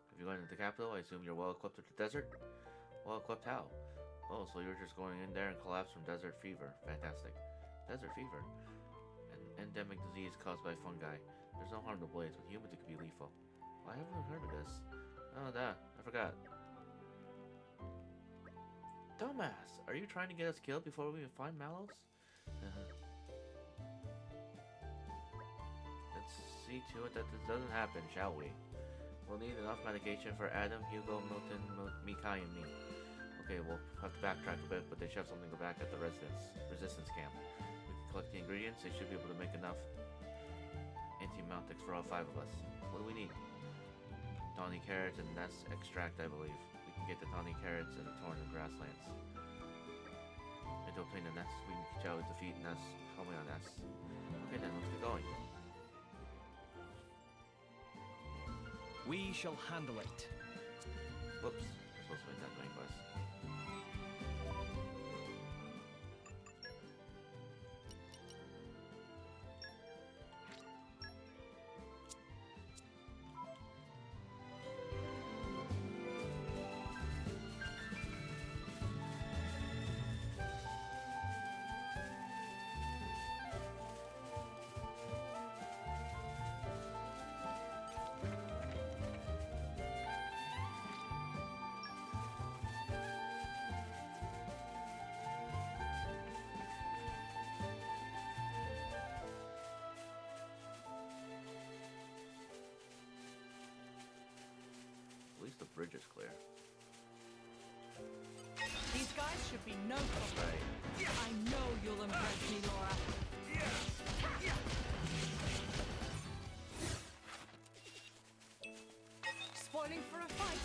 If you're going to the capital, I assume you're well equipped with the desert? Well equipped how? Oh, so you're just going in there and collapse from desert fever. Fantastic. Desert fever? An endemic disease caused by fungi. There's no harm to blades, but humans it could be lethal. Well, I haven't heard of this. Oh, that. I forgot. Dumbass! Are you trying to get us killed before we even find Malos? Let's see to it that this doesn't happen, shall we? We'll need enough medication for Adam, Hugo, Milton, Mikai, and me. Okay, we'll have to backtrack a bit, but they should have something to back at the resistance camp. We can collect the ingredients, they should be able to make enough antibiotics for all 5 of us. What do we need? Tawny carrots and nest extract, I believe. We can get the tawny carrots and the torn grasslands. And to obtain the nest, we can shall defeat Ness, homing on Ness. Okay then, let's get going. We shall handle it. Whoops, I'm supposed to make that main quest. At least the bridge is clear. These guys should be no problem. Right. I know you'll impress me, Laura. Spoiling for a fight.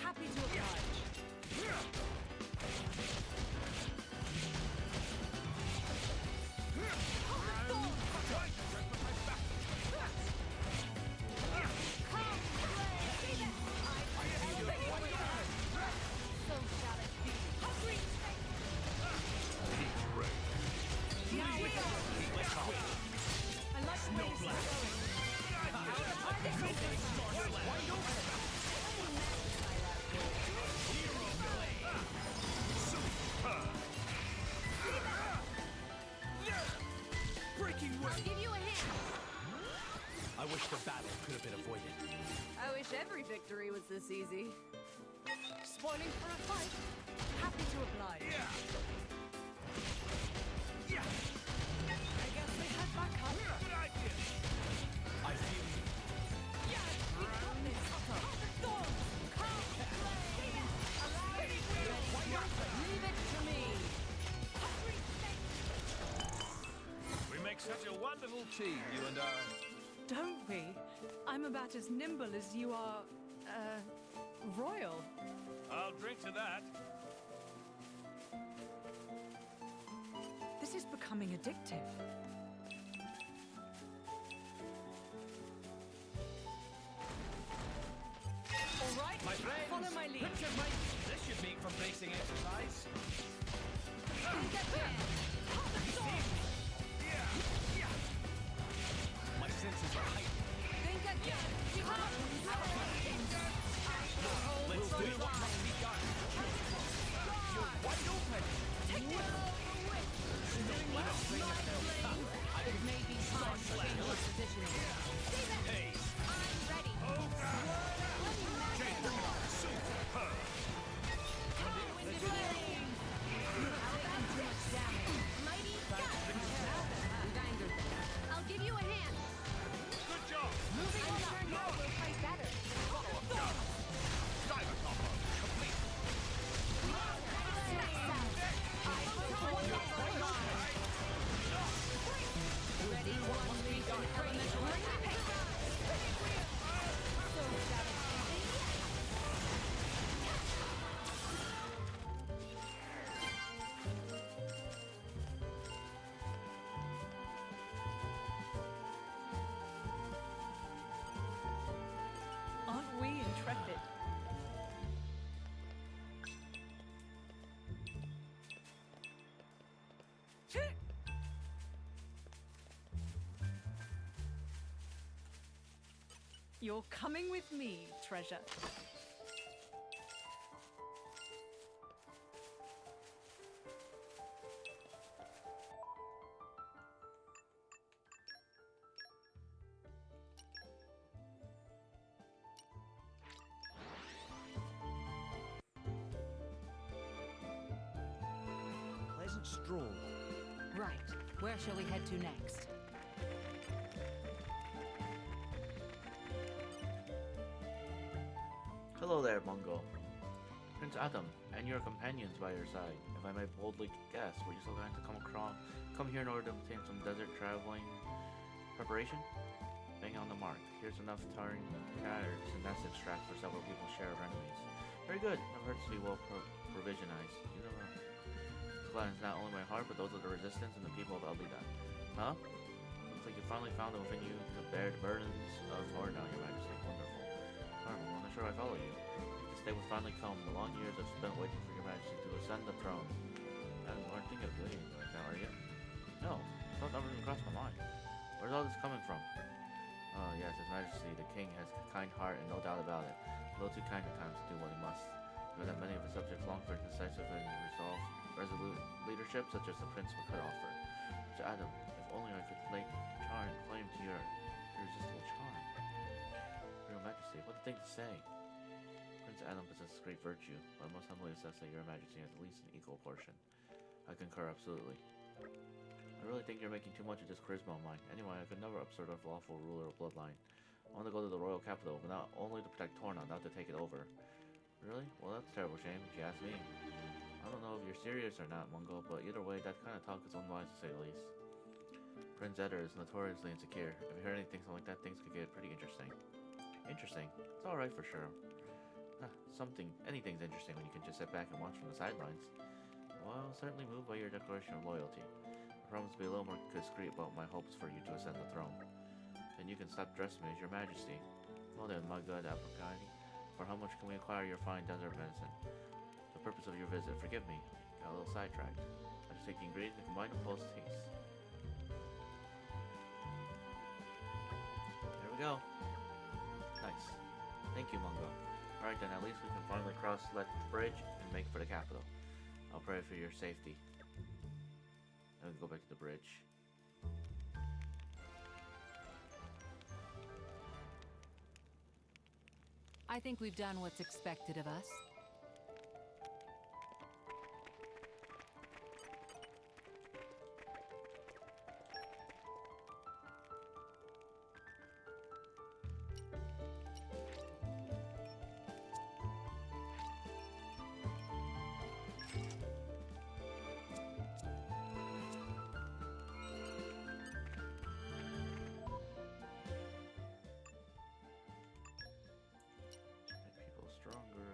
Happy to oblige. wish the battle could have been avoided. I wish every victory was this easy. Spoiling for a fight? Happy to oblige. Yeah! I guess we head back up. Good idea! I feel you. Yeah, we got this. Thorns, come, Leave it to me. We make such a wonderful team, you and I. Don't we? I'm about as nimble as you are, royal. I'll drink to that. This is becoming addictive. All right, My friends, follow my lead. put your might. This should make for bracing exercise. My senses are heightened. Think again. Let's do what must be done. You're wide open. It may be time to change your positioning. Hey! I'm ready. Mighty gust. We've angered them. I'll give you a hand. Good job. I'm sure now we'll fight better. Diver combo. Complete. Ready, one week on elemental so satisfying. Aren't we intrepid? You're coming with me, treasure. Pleasant stroll. Right. Where shall we head to next? Hello there, Mungo. Prince Adam, and your companions by your side. If I may boldly guess, were you so going to come here in order to obtain some desert traveling preparation? Bang on the mark. Here's enough tarring carrots and nest extract for several people's share of enemies. Very good. I've heard to be well provisionized. You don't know. This gladdens not only my heart, but those of the resistance and the people of Eldida. Huh? Looks like you finally found it within you to bear the burdens of Torna, Your Majesty. Wonderful. Carmen, I'm not sure I follow you. This day will finally come. The long years I've spent waiting for Your Majesty to ascend the throne. You aren't thinking of doing anything like that, are you? No. Thought never even crossed my mind. Where's all this coming from? Oh, yes, His Majesty, the King has a kind heart and no doubt about it. A little too kind at times to do what he must. Given that many of his subjects long for decisive and resolute leadership, such as the Prince could offer. Mr. Adam, if only I could lay claim to your irresistible charm. Your Majesty, what a thing to say. Prince Adam possesses great virtue, but I must humbly assess that Your Majesty has at least an equal portion. I concur absolutely. I really think you're making too much of this charisma of mine. Anyway, I could never upsert a lawful ruler or bloodline. I want to go to the royal capital, but not only to protect Torna, not to take it over. Really? Well, that's a terrible shame, if you ask me. I don't know if you're serious or not, Mungo, but either way, that kind of talk is unwise to say the least. Prince Eder is notoriously insecure. If you heard anything like that, things could get pretty interesting. Interesting? It's alright for sure. Anything's interesting when you can just sit back and watch from the sidelines. Well, certainly moved by your declaration of loyalty. I promise to be a little more discreet about my hopes for you to ascend the throne. Then you can stop dressing me as Your Majesty. Well then, my good Abracani, for how much can we acquire your fine desert medicine? The purpose of your visit, forgive me, got a little sidetracked. I just take the ingredients and combine them close taste. There we go. Nice. Thank you, Mungo. Alright then, at least we can finally cross that bridge and make for the capital. I'll pray for your safety. Then we can go back to the bridge. I think we've done what's expected of us. Make people stronger.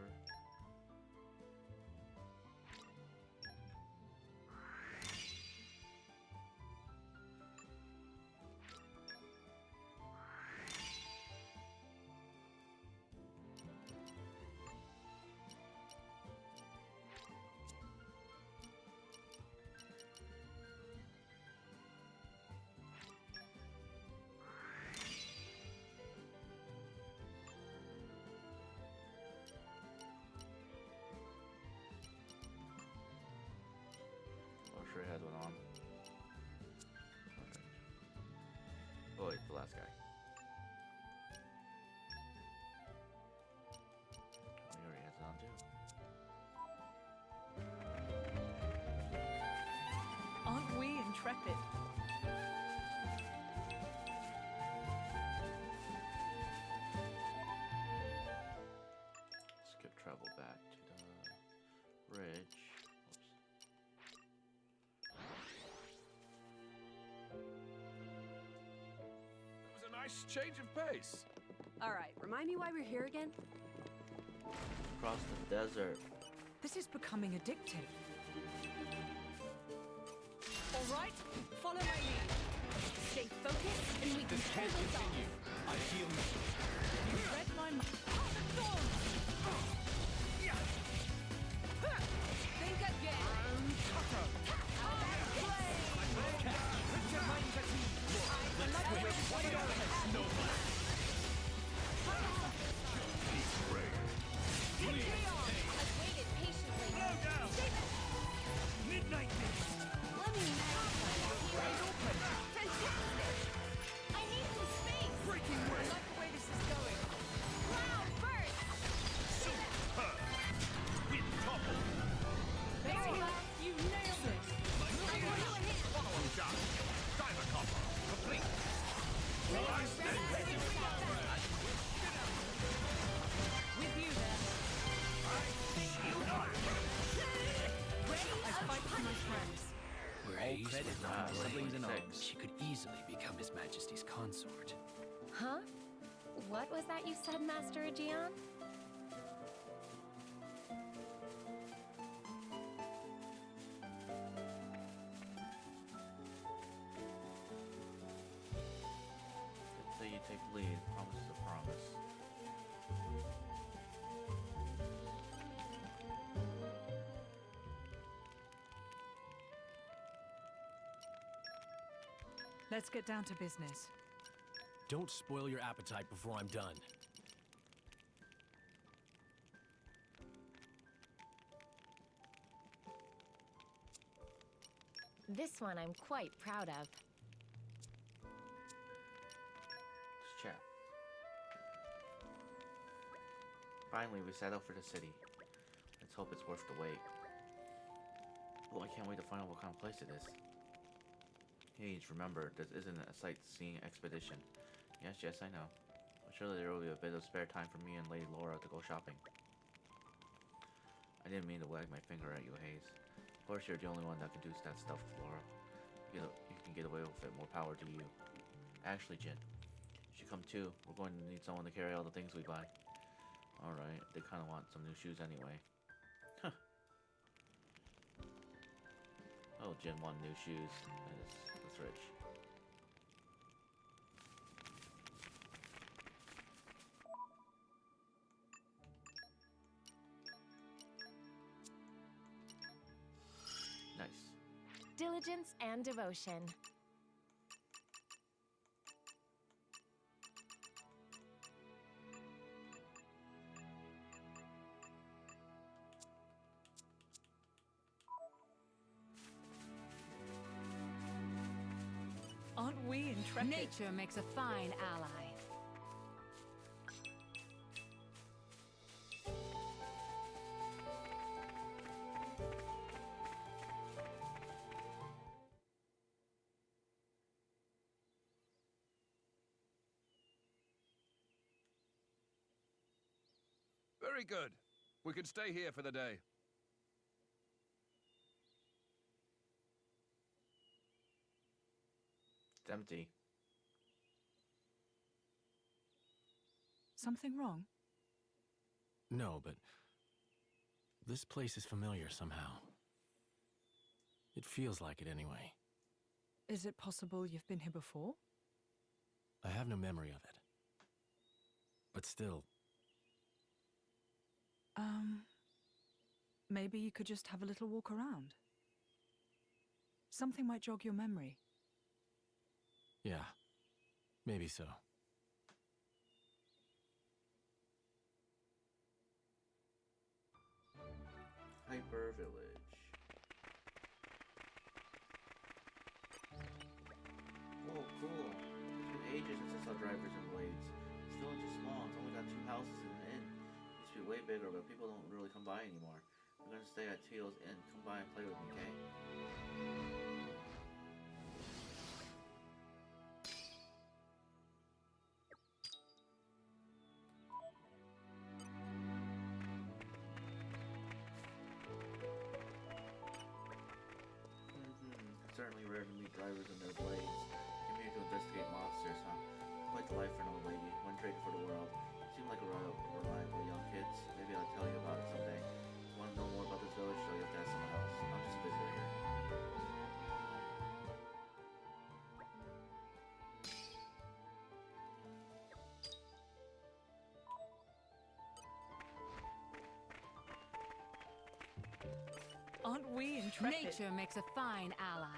Oh, sure has one on. Alright. Oh, wait, the last guy. Oh, he already has it on too. Aren't we intrepid? Skip travel back to the bridge. Oops. It was a nice change of pace. All right, remind me why we're here again? Across the desert. This is becoming addictive. All right, follow my lead. Stay focused, and we can This pull can't this off. continue. I feel me. You read my mind. Think again! I've waited patiently. Midnight Mist. Let me Fantastic! I need some space! Breaking I wave. like the way this is going. Cloud burst! Superb. Wind topple. There you are. You nailed it. Follow shot. Diver copper. Complete. With you then. I fight for my friends. Were All Hayes credit with nine to siblings in Six. arms, she could easily become His Majesty's consort. Huh? What was that you said, Master Aegeon? Let's say you take lead. Promise is a promise. Let's get down to business. Don't spoil your appetite before I'm done. This one I'm quite proud of. Let's chat. Finally, we set out for the city. Let's hope it's worth the wait. Oh, I can't wait to find out what kind of place it is. Hey, remember, this isn't a sightseeing expedition. Yes, I know. But surely there will be a bit of spare time for me and Lady Laura to go shopping. I didn't mean to wag my finger at you, Hayes. Of course, you're the only one that can do that stuff, Laura. You can get away with it. More power to you. Actually, Jin, you should come too. We're going to need someone to carry all the things we buy. Alright, they kind of want some new shoes anyway. Huh. Oh, Jin wanted new shoes. That's rich. Nice. Diligence and devotion. Aren't we intrepid? Nature makes a fine ally. Very good. We can stay here for the day. It's empty. Something wrong? No, but this place is familiar somehow. It feels like it anyway. Is it possible you've been here before? I have no memory of it. But still, Maybe you could just have a little walk around. Something might jog your memory. yeah, maybe so. Hyper Village. Whoa, cool. It's been ages since I saw Drivers and Blades. This village is small. It's only got 2 houses and an inn. It used to be way bigger, but people don't really come by anymore. I'm gonna stay at Teal's Inn. Come by and play with me, okay? It's certainly rare to meet drivers and their blades. Came here to investigate monsters, huh? Quite the life for an old lady. One traded for the world. Seem like a reliable young kids. Maybe I'll tell you about it someday. Want to know more about this village? So you have to ask someone else. I'm just a visitor here. Aren't we intrepid? Nature makes a fine ally.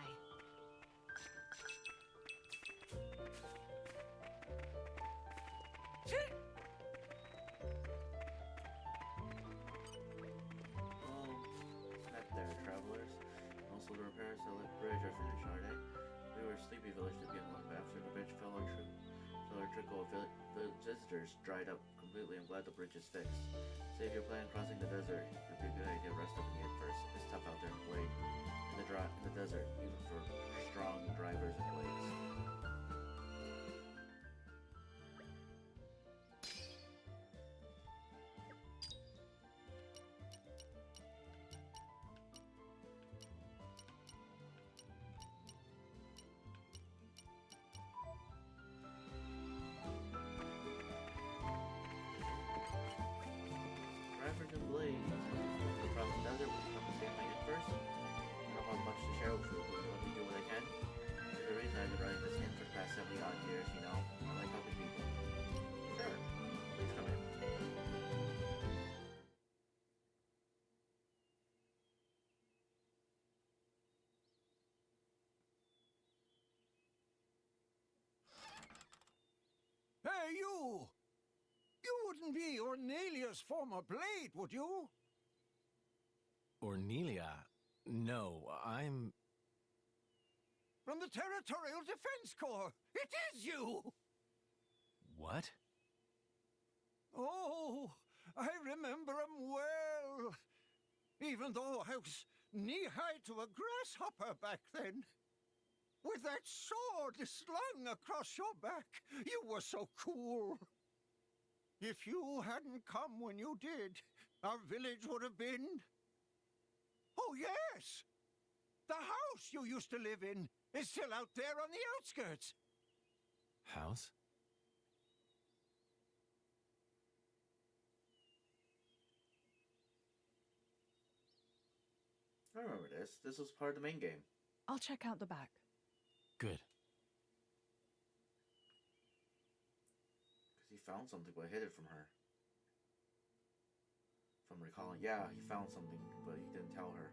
Met there, travelers. Most of the repairs to the bridge are finished, are they? We were a sleepy village to begin with, but after the bridge fell, our trickle of visitors dried up completely. I'm glad the bridge is fixed. Say if you're planning crossing the desert, it'd be a good idea to rest up in the inn first. It's tough out there in Blade. In the desert, even for strong drivers and blades. Drivers and blades. Across the desert, will you come and stay in my inn first? I don't have much to share with you, but let me do what I can. There's a reason I've been running this inn for the past 70 odd years, you know. I like helping people. Sure. Please come in. Hey, you! You wouldn't be Ornelia's former blade, would you? Ornelia? No, I'm... From the Territorial Defense Corps! It is you! What? Oh, I remember him well. Even though I was knee-high to a grasshopper back then. With that sword slung across your back, you were so cool. If you hadn't come when you did, our village would have been... Oh, yes! The house you used to live in is still out there on the outskirts. House? I remember this. This was part of the main game. I'll check out the back. Good. Because he found something, but hid it from her. If I'm recalling, yeah, he found something, but he didn't tell her.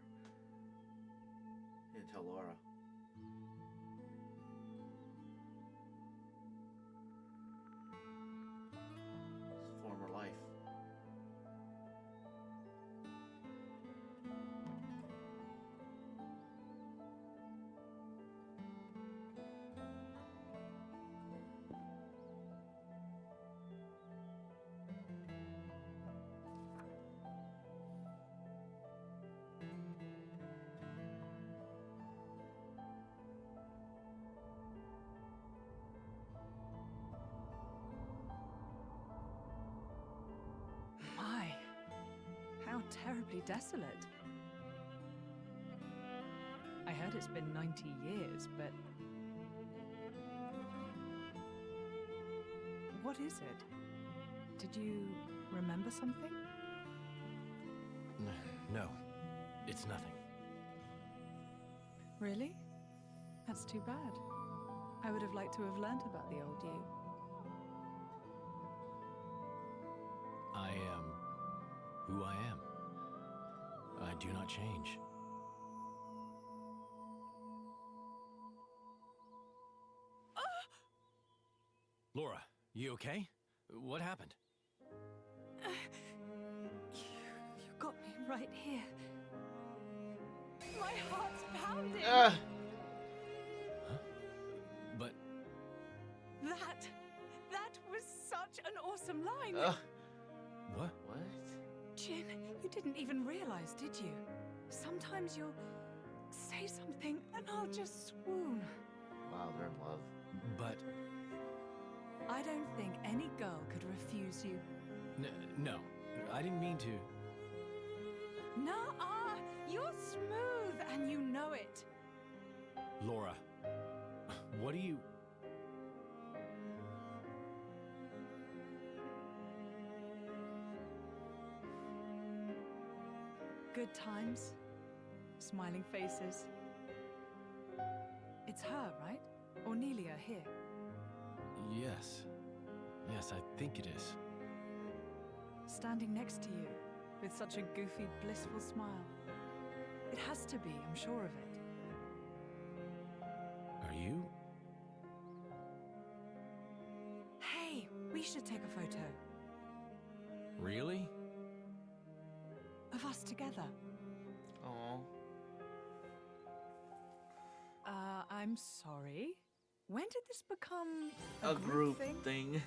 He didn't tell Laura. His former life. terribly desolate. I heard it's been 90 years, but... What is it? Did you remember something? No, it's nothing. Really? That's too bad. I would have liked to have learnt about the old you. I am who I am. I do not change. Laura, you okay? What happened? You got me right here. My heart's pounding. Huh? But That was such an awesome line. what? What? Jin, you didn't even realize, did you? Sometimes you'll say something and I'll just swoon. Wow, they're in love. But I don't think any girl could refuse you. no, I didn't mean to. Nuh-uh! You're smooth and you know it. Laura, what do you... Good times. Smiling faces. It's her, right? Or Nelia here? Yes. Yes, I think it is. Standing next to you, with such a goofy, blissful smile. It has to be, I'm sure of it. Are you? Hey, we should take a photo. Really? Of us together. Aww. I'm sorry. When did this become A group thing?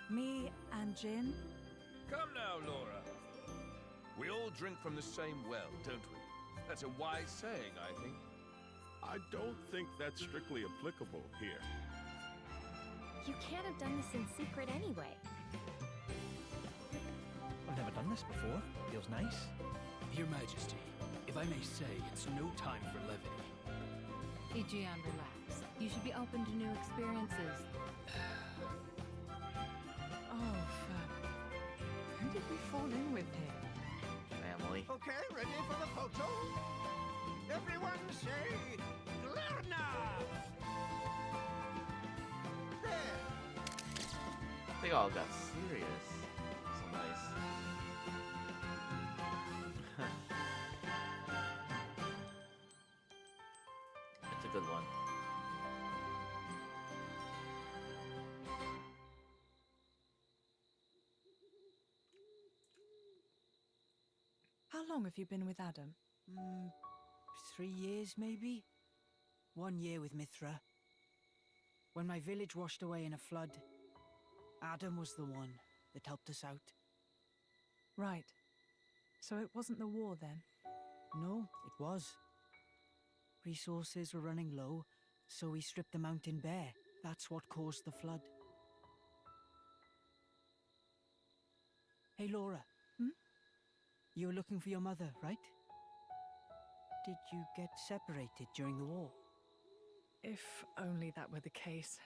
Me and Jin? Come now, Laura. We all drink from the same well, don't we? That's a wise saying, I think. I don't think that's strictly applicable here. You can't have done this in secret anyway. I've never done this before. Feels nice. Your Majesty, if I may say, it's no time for levity. Ijian, relax. You should be open to new experiences. Oh, who did we fall in with here? Family. Okay, ready for the photo? Everyone say, Torna! There. They all got serious. So nice. It's a good one. How long have you been with Adam? 3 years, maybe? 1 year with Mithra. When my village washed away in a flood, Adam was the one that helped us out. Right. So it wasn't the war then? No, it was. Resources were running low, so we stripped the mountain bare. That's what caused the flood. Hey, Laura. Hmm? You were looking for your mother, right? Did you get separated during the war? If only that were the case.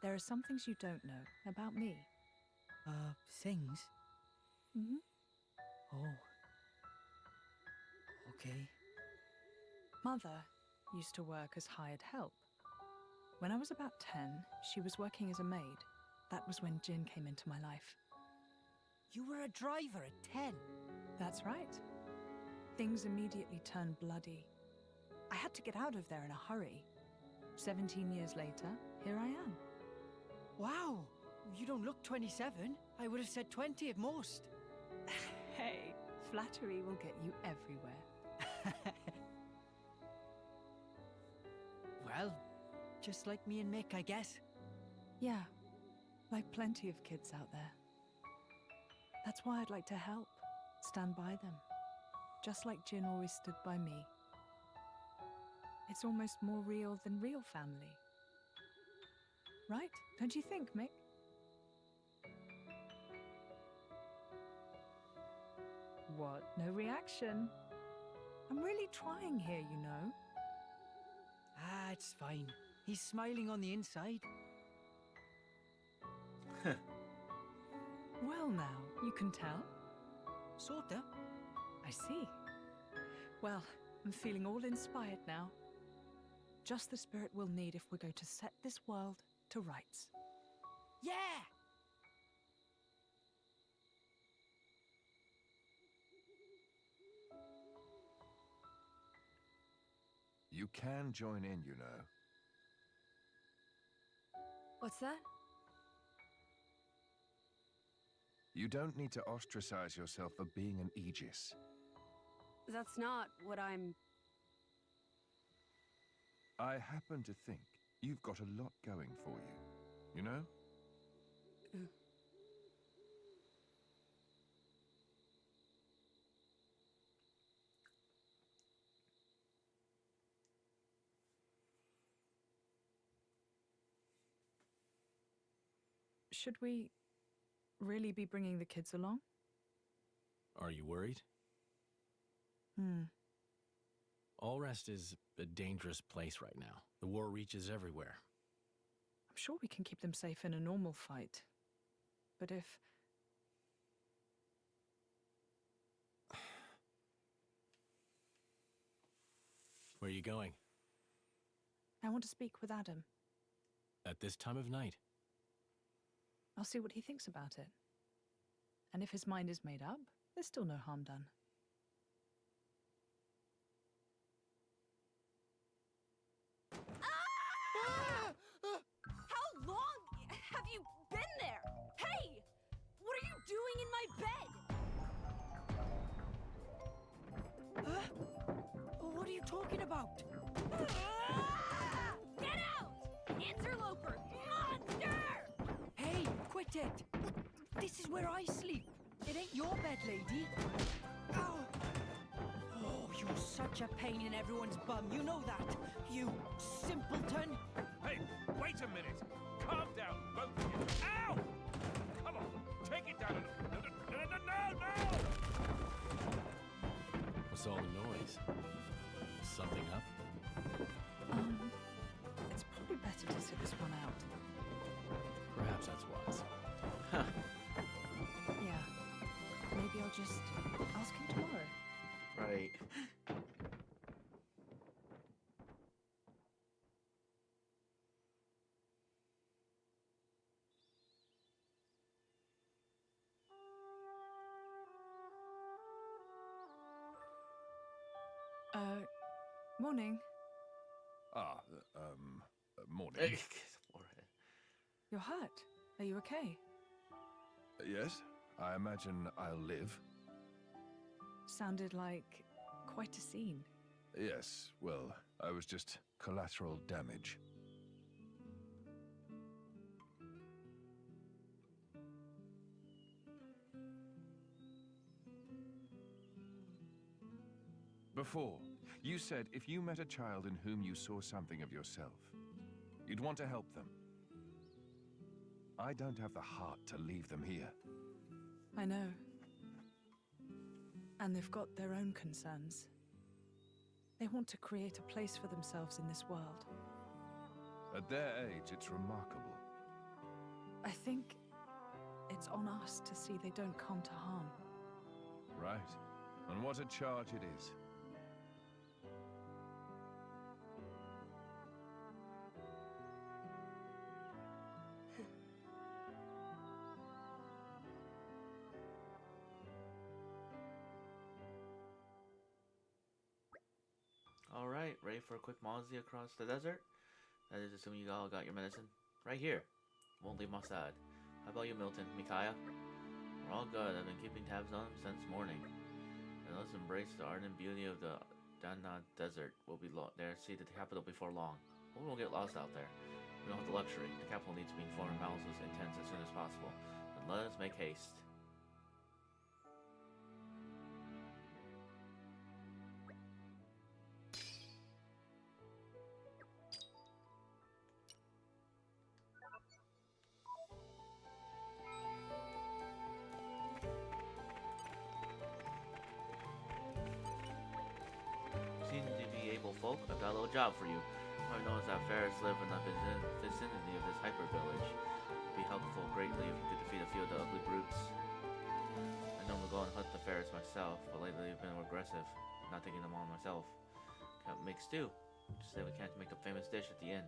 There are some things you don't know about me. Things? Mm-hmm. Oh. Okay. Mother used to work as hired help. When I was about 10, she was working as a maid. That was when Jin came into my life. You were a driver at 10? That's right. Things immediately turned bloody. I had to get out of there in a hurry. 17 years later, here I am. Wow! You don't look 27. I would have said 20 at most. Hey, flattery will get you everywhere. Well, just like me and Mick, I guess. Yeah, like plenty of kids out there. That's why I'd like to help, stand by them. Just like Jin always stood by me. It's almost more real than real family. Right? Don't you think, Mick? What? No reaction? I'm really trying here, you know. Ah, it's fine. He's smiling on the inside. Well now, you can tell. Sorta. I see. Well, I'm feeling all inspired now. Just the spirit we'll need if we're going to set this world to rights. Yeah! You can join in, you know. What's that? You don't need to ostracize yourself for being an Aegis. That's not what I'm... I happen to think you've got a lot going for you. You know? Should we really be bringing the kids along? Are you worried? Allrest is a dangerous place right now. The war reaches everywhere. I'm sure we can keep them safe in a normal fight. But if... Where are you going? I want to speak with Adam. At this time of night? I'll see what he thinks about it. And if his mind is made up, there's still no harm done. How long have you been there? Hey! What are you doing in my bed? What are you talking about? Get out! Interloper! Monster! Hey, quit it! This is where I sleep. It ain't your bed, lady. Ow! Oh, you're such a pain in everyone's bum. You know that. You simpleton. Hey, wait a minute! Calm down, both of you! Ow! Come on, take it down a little. No! What's all the noise? Is something up? It's probably better to sit this one out. Perhaps that's wise. Yeah. Maybe I'll just ask him tomorrow. Right. Morning. Morning. You're hurt. Are you okay? Yes, I imagine I'll live. Sounded like quite a scene. Yes, well, I was just collateral damage. Before, you said if you met a child in whom you saw something of yourself, you'd want to help them. I don't have the heart to leave them here. I know. And they've got their own concerns. They want to create a place for themselves in this world. At their age, it's remarkable. I think it's on us to see they don't come to harm. Right. And what a charge it is. Alright, ready for a quick mosey across the desert? That is assuming you all got your medicine. Right here. Won't leave my side. How about you, Milton? Micaiah? We're all good. I've been keeping tabs on them since morning. And let's embrace the ardent beauty of the Dannagh desert. We'll be there, see the capital before long. We won't get lost out there. We don't have the luxury. The capital needs to be informed of Malice's intents as soon as possible. And let us make haste. folk. I've got a little job for you. I've noticed that ferrets live in the vicinity of this hyper village. It'd be helpful greatly if you could defeat a few of the ugly brutes. I normally go and hunt the ferrets myself, but lately they've been more aggressive. Not taking them on myself. Can't make stew. Just say we can't make a famous dish at the inn.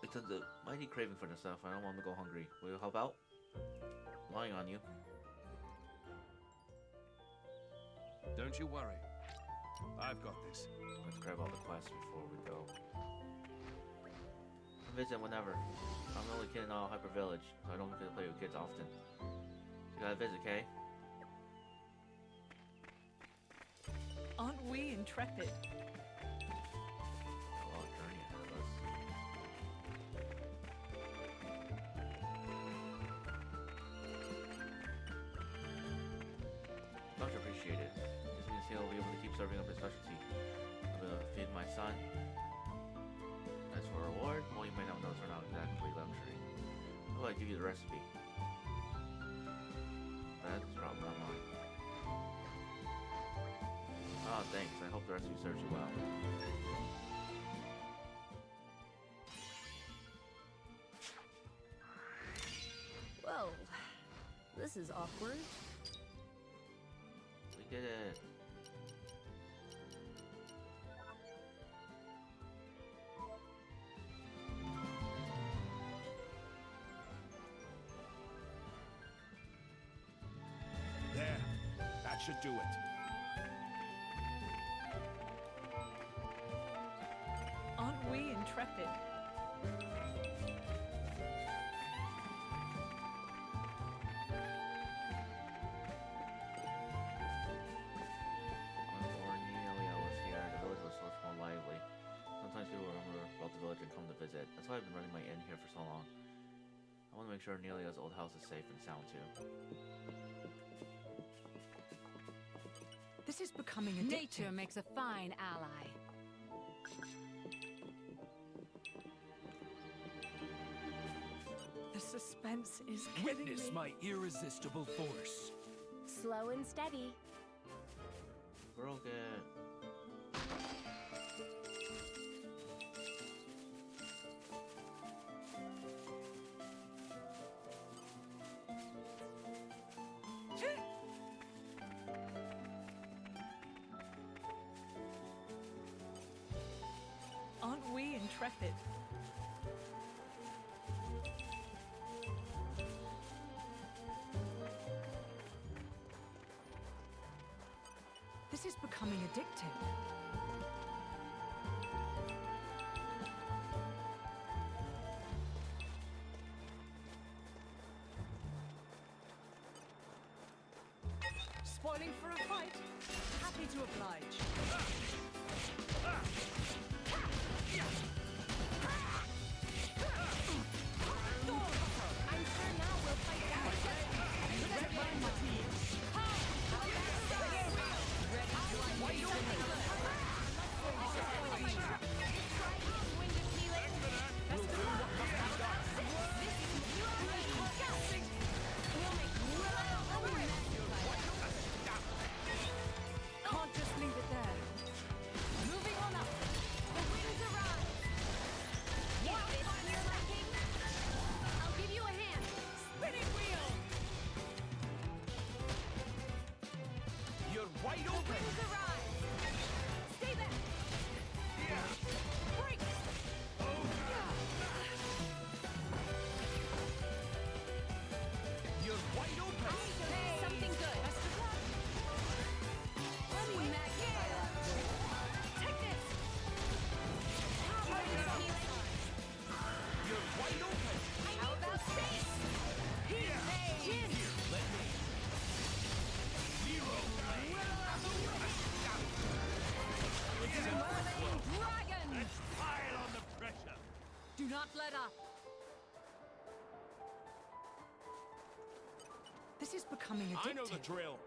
It's a mighty craving for this stuff. I don't want to go hungry. Will you help out? Relying on you. Don't you worry. I've got this. Let's grab all the quests before we go. Come visit whenever. I'm the only kid in all Hyper Village, so I don't get to play with kids often. So you gotta visit, okay? Aren't we intrepid? A long journey ahead of us. Much appreciated. This means he'll be able to keep serving up his specialty. I'm gonna feed my son. As for a reward, well, you might not notice we're not exactly luxury. How about I give you the recipe? That's probably not mine. Oh, thanks. I hope the recipe serves you well. Well, this is awkward. We did it. There. That should do it. Aren't we intrepid? Before Nelia was here, the village was much more lively. Sometimes people remember about the village and come to visit. That's why I've been running my inn here for so long. I want to make sure Nelia's old house is safe and sound too. This is becoming addictive. Nature makes a fine ally. The suspense is killing Witness me. my irresistible force. Slow and steady. Broke it. Aren't we intrepid? This is becoming addictive. Spoiling for a fight? Happy to oblige. I'm sure now we'll fight Can't just leave it there. Moving on up. The winds arise. If it's your liking, I'll give you a hand. Spinning wheel! You're wide The open. winds arise. Stay back. Break. You're wide open. Something good. Take this! You're wide open. How about space? Jin. Let me. Zero. Swirling dragon! Pile on the pressure. Do not let up. This is becoming addictive. I know the drill.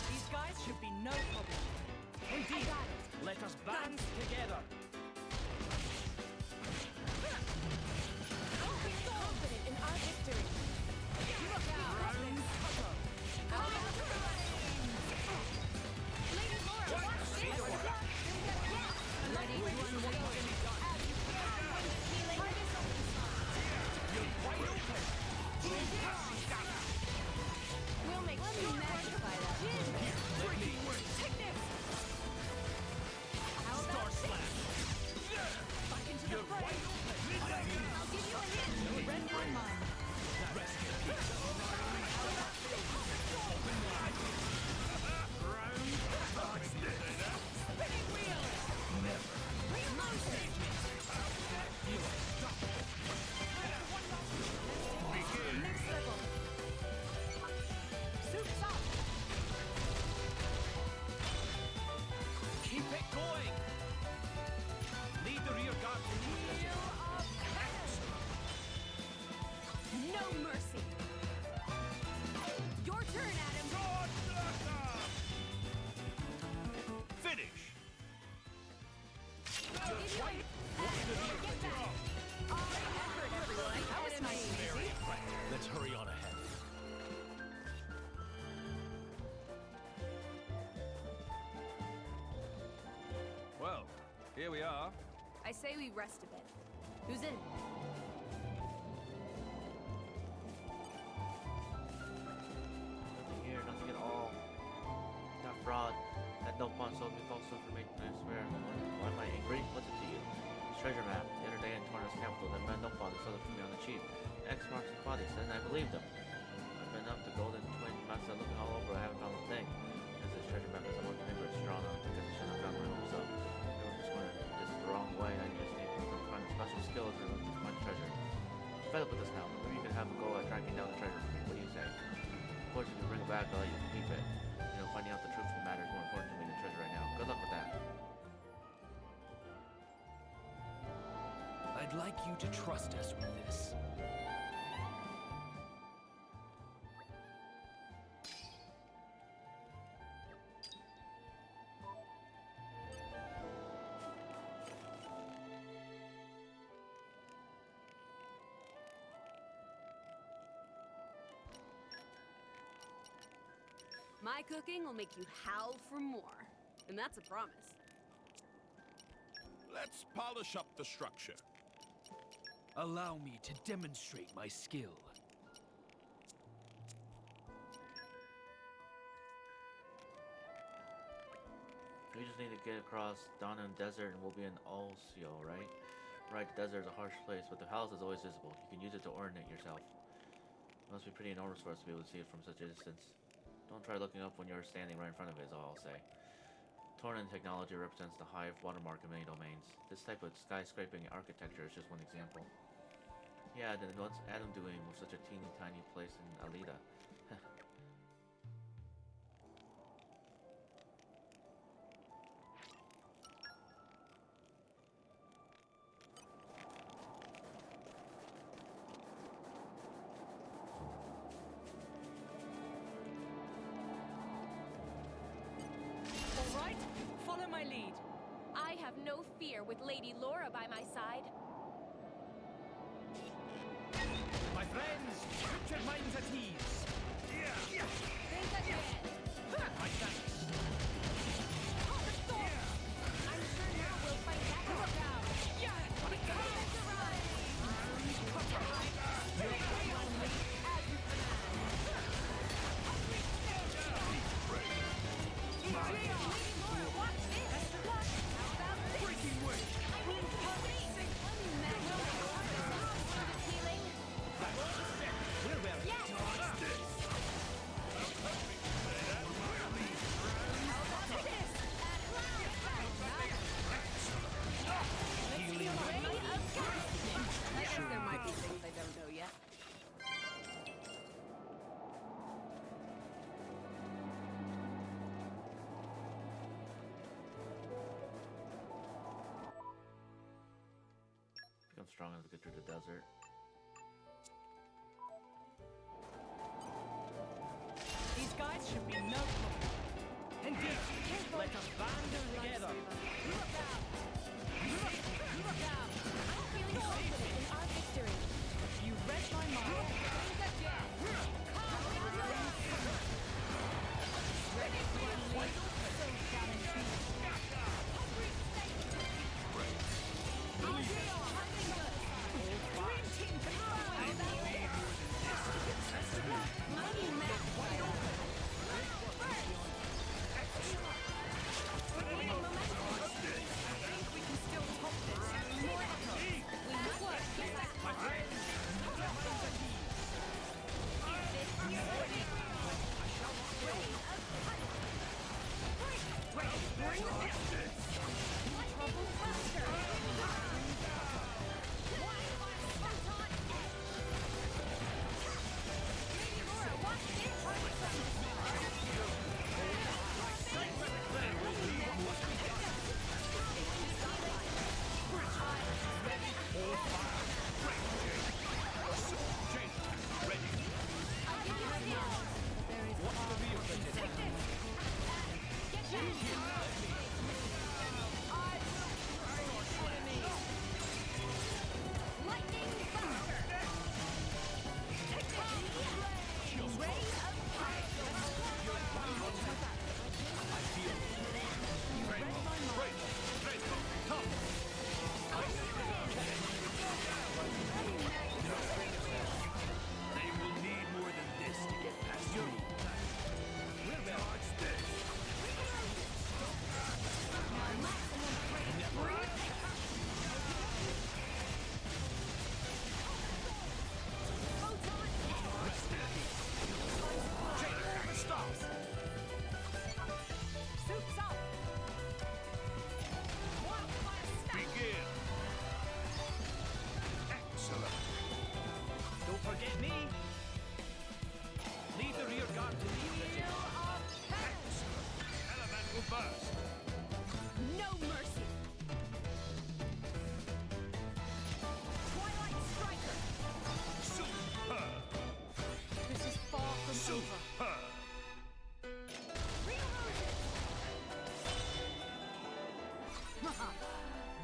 These guys should be no problem. Indeed. Let us band together. I'll be confident in our victory. We'll make sure magnify that. Star Slash! Back into the fray. I'll give you a hint. You read my mind. Rest in peace. Spinning wheels. Never. Remotion. Next level. Suits up. Keep it going! Lead the rear guard. No mercy. Your turn, Adam. Finish! Get back. All right, effort, everyone. That was nice and easy. Let's hurry on ahead. Well, here we are. I say we rest a bit. Who's in? Nothing here, nothing at all. That fraud. That no pawn sold me false information, I swear. Why am I angry? What's it to you? This treasure map. The other day in Torna's capital, that man no pawn sold it for me on the cheap. X marks the body, and I believed him. I've been up to Golden Twin Massa looking all over, I haven't found a thing. Because this treasure map doesn't work, maybe it's drawn on because I should have found my hopes up. They were just going this the wrong way, I just need to find a special skills in order to find treasure. I'm fed up with this now. Maybe you can have a go at tracking down the treasure for me. What do you say? Of course, if you bring it back, I'll let you keep it. You know, finding out the truth matters more important to me than treasure right now. Good luck with that. I'd like you to trust us with this. My cooking will make you howl for more. And that's a promise. Let's polish up the structure. Allow me to demonstrate my skill. We just need to get across Dannagh Desert and we'll be in Alsio, right? Right, the desert is a harsh place, but the house is always visible. You can use it to ornament yourself. It must be pretty enormous for us to be able to see it from such a distance. Don't try looking up when you're standing right in front of it, is all I'll say. Torna technology represents the hive watermark in many domains. This type of skyscraping architecture is just one example. Yeah, then what's Adam doing with such a teeny tiny place in Alida? All right, follow my lead. I have no fear with Lady Laura by my side. My friends, put your minds at ease. Think again. My thanks. I'm sure now we'll fight back. Look out. Breaking wing. I guess there might be things I don't know yet. Become strong enough to get through the desert. These guys should be no problem. Indeed. Let us band together. Look out! Look out! I'm feeling confident in our victory. You read my mind. Think again.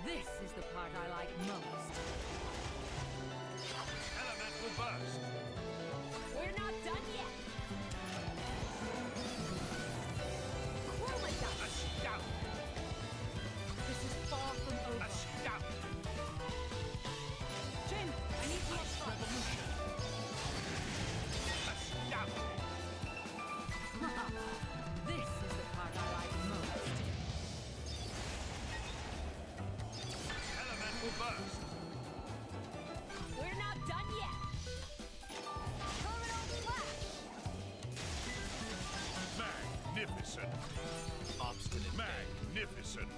This is the part I like most. Elemental burst. We're not done yet. Astounding. This is far from over. Astounding. Jin, I need to Revolution. Astounding. This is the part I like most. Elemental burst. We're not done yet. Terminal flash. Magnificent. Obstinate. Magnificent.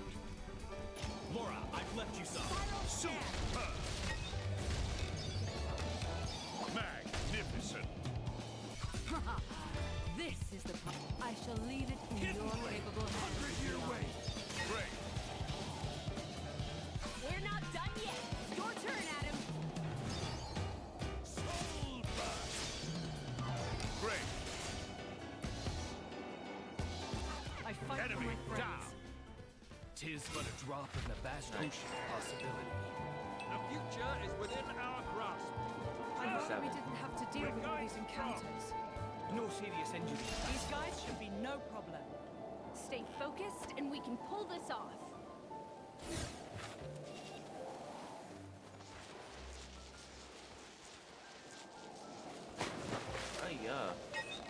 Laura, I've left you some. Super. Magnificent. This is the part. I shall leave it in your capable hands. 100-year wait. Great. We're not done yet. Your turn, Adam. Soul burst. Great. I fight Enemy for my friends. down. Tis but a drop in the vast ocean of possibility. The future is within our grasp. I'd rather we 7. didn't have to deal with all these encounters. No serious injuries. These guys should be no problem. Stay focused and we can pull this off. Oh yeah.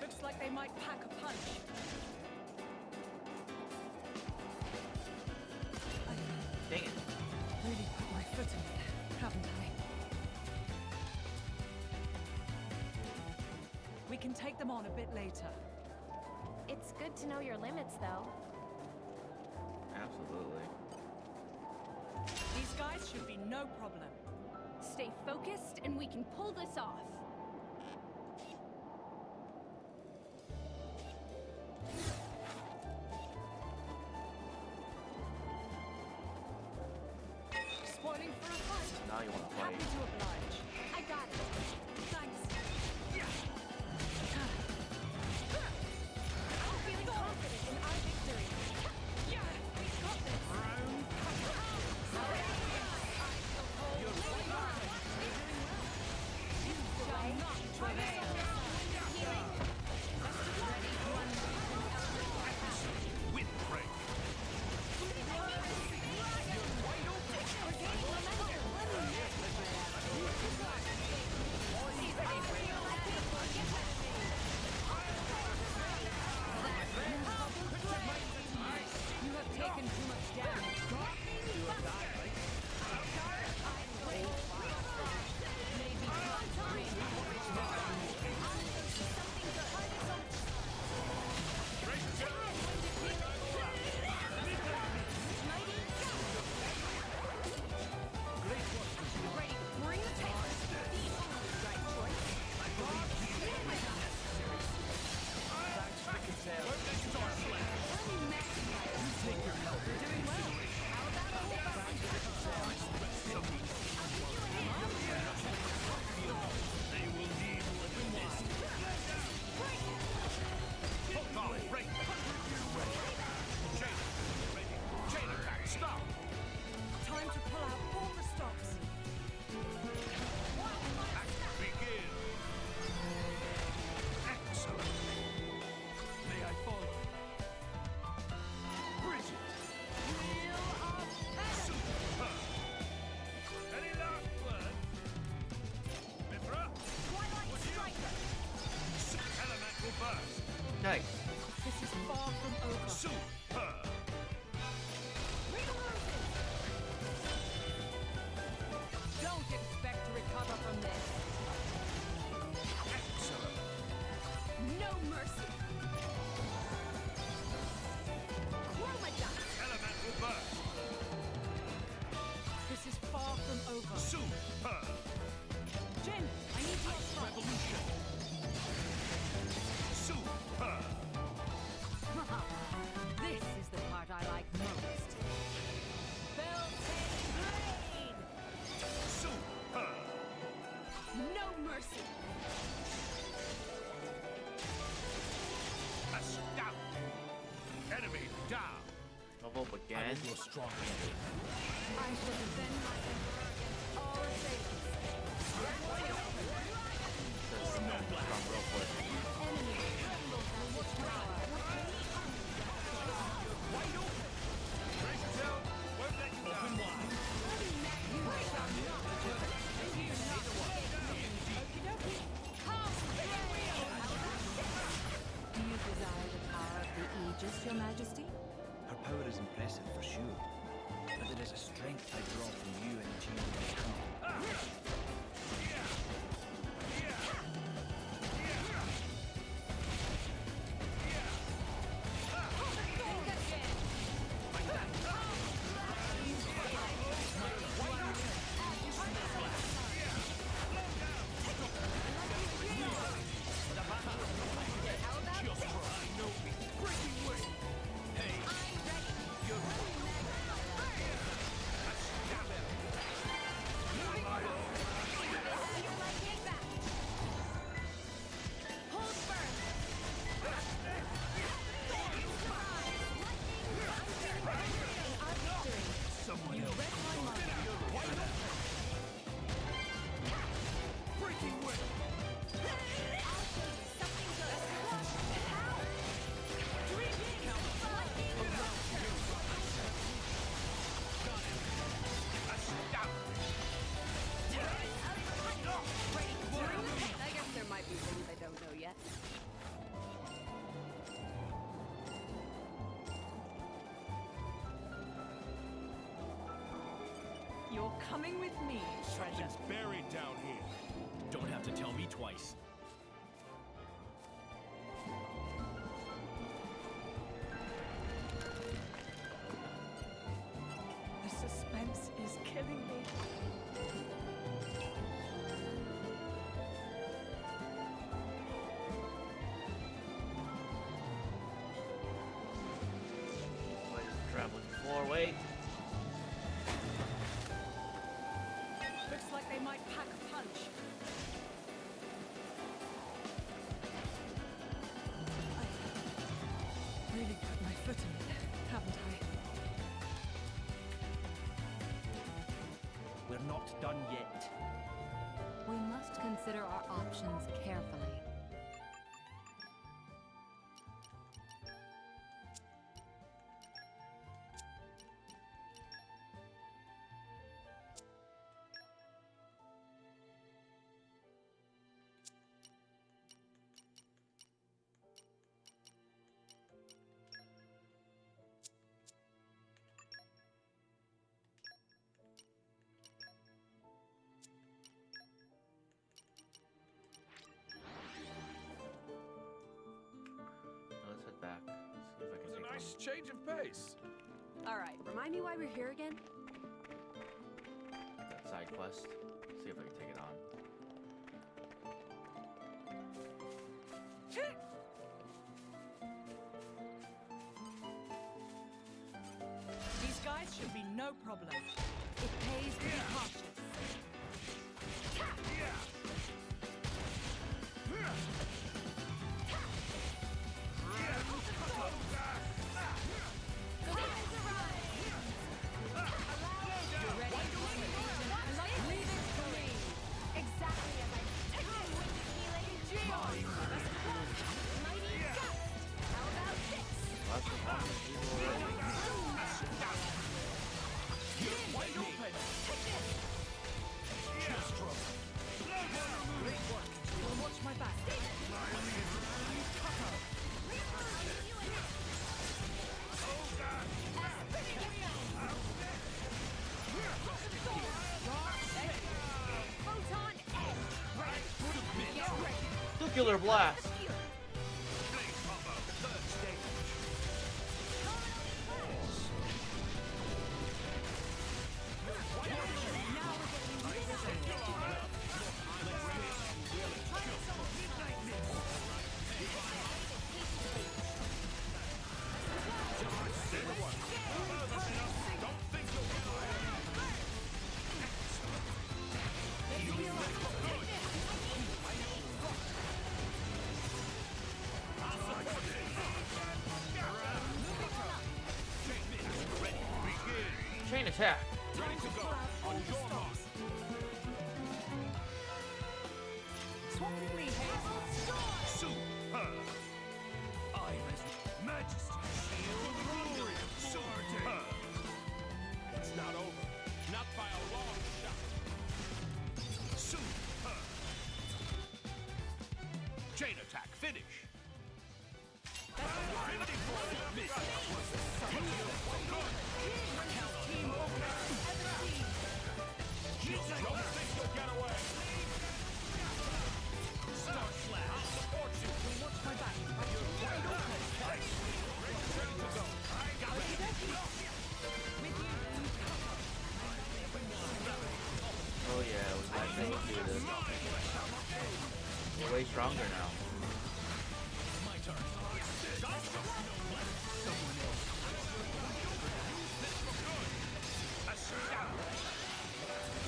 Looks like they might pack a punch. Dang it. Really put my foot in it, haven't I? We can take them on a bit later. It's good to know your limits, though. Absolutely. These guys should be no problem. Stay focused and we can pull this off. Spoiling for a fight. Now you want to Happy fight. to oblige. I got it. Thanks. I'm feeling confident in our victory. Yeah, we've got this. Shall not prevail. Healing. Windbreak. You have taken too much damage. Maybe not bring Ready, bring the tanks. The only right choice. They will need more than this. Hook on, break. Chain. Ready. Chain attack. Stop. Time to pull out all the stops. Action begin. Excellent. May I follow? Bridget. Super. Any last word? Mithra? Twilight Striker. Elemental burst. Nice. This is far from over. Super. Don't expect to recover from this. Excellent. No mercy. Chroma Dust. Elemental burst. This is far from over. Super. Jin, I need your help. Revolution. Super. This is the part I like most. Beltane Blade! Super. No mercy. Astounding. Enemy down. Level up again. man. Grow stronger. I shall defend my emperor against all assailants. Says from real quick. Enemy trembles at this power. Wide open! Brace yourself! Won't let you down. Open wide. Do you desire the power of the Aegis, Your Majesty? Her power is impressive for sure, but there is a strength I draw from you and change my country. I guess there might be things I don't know yet. You're coming with me, treasure. Something's buried down here. Don't have to tell me twice. The suspense is killing me. Wait, traveling floor, wait. Looks like they might pack a punch. I really put my foot in it, haven't I? We're not done yet. We must consider our options carefully. Let's head back. See if I can It's a take nice one. change of pace. All right, remind me why we're here again? That side quest. See if I can take it on. These guys should be no problem. It pays to be cautious. Exactly as I predicted. Mighty gust. How about this? Lots of awesome people already. Wide open. Great work. You'll watch my back. Photon edge. Get ready. Nuclear blast! Chain attack! Ready to go. On your mark. Swap with me, Hazel. Super! I'm as Majesty. Glory of Super! It's not over. Not by a long shot. Super! Chain attack, finish! Don't think you'll get away. Star Slash! I'll support you! Watch my back. You're wide open. Ready to go. I got it. Oh yeah, we might make it through this. We're way stronger now. My turn. Someone else. A shout!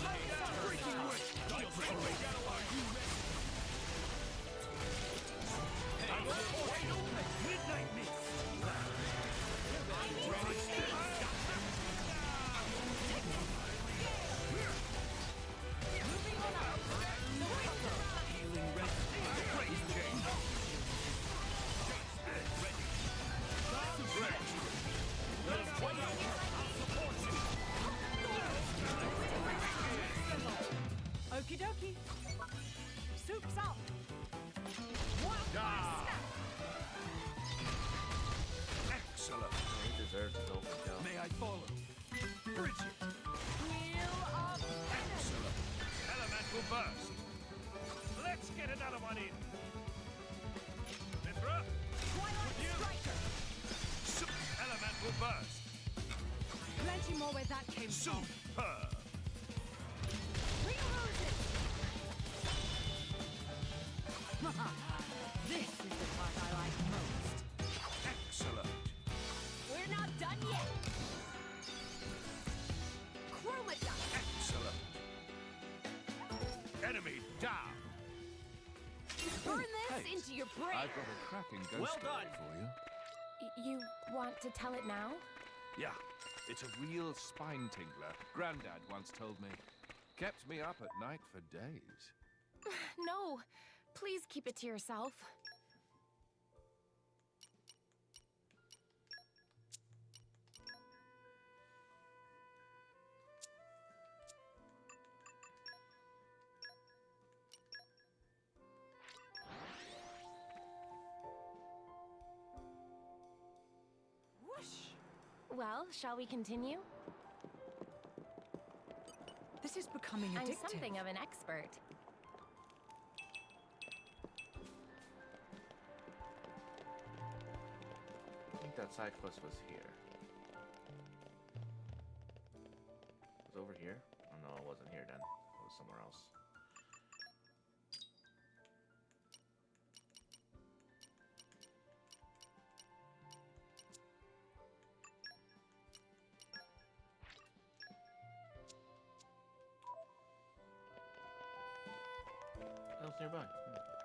Lay down! Freaking witch! Don't break me! Hey, wide open! Midnight Mist! Healing rest. Praise change. Okie dokie. Soup's up. Excellent. He deserves his open kill. May I follow? Bridget. Wheel of Excellent. Elemental burst. Let's get another one in. Mithra. Twilight Striker. Elemental burst. Plenty more where that came from. Superb. Ring of Roses. This is the part I like most. Excellent. We're not done yet. Chroma Dust. Excellent. Enemy down. Burn this Hey, into your brain. I've got a cracking ghost Well story done. for you. You want to tell it now? Yeah, it's a real spine tingler. Grandad once told me. Kept me up at night for days. No. Please keep it to yourself. Whoosh! Well, shall we continue? This is becoming I'm addictive. something of an expert. I think that side quest was here. It was over here? Oh no, it wasn't here then. It was somewhere else. Else nearby.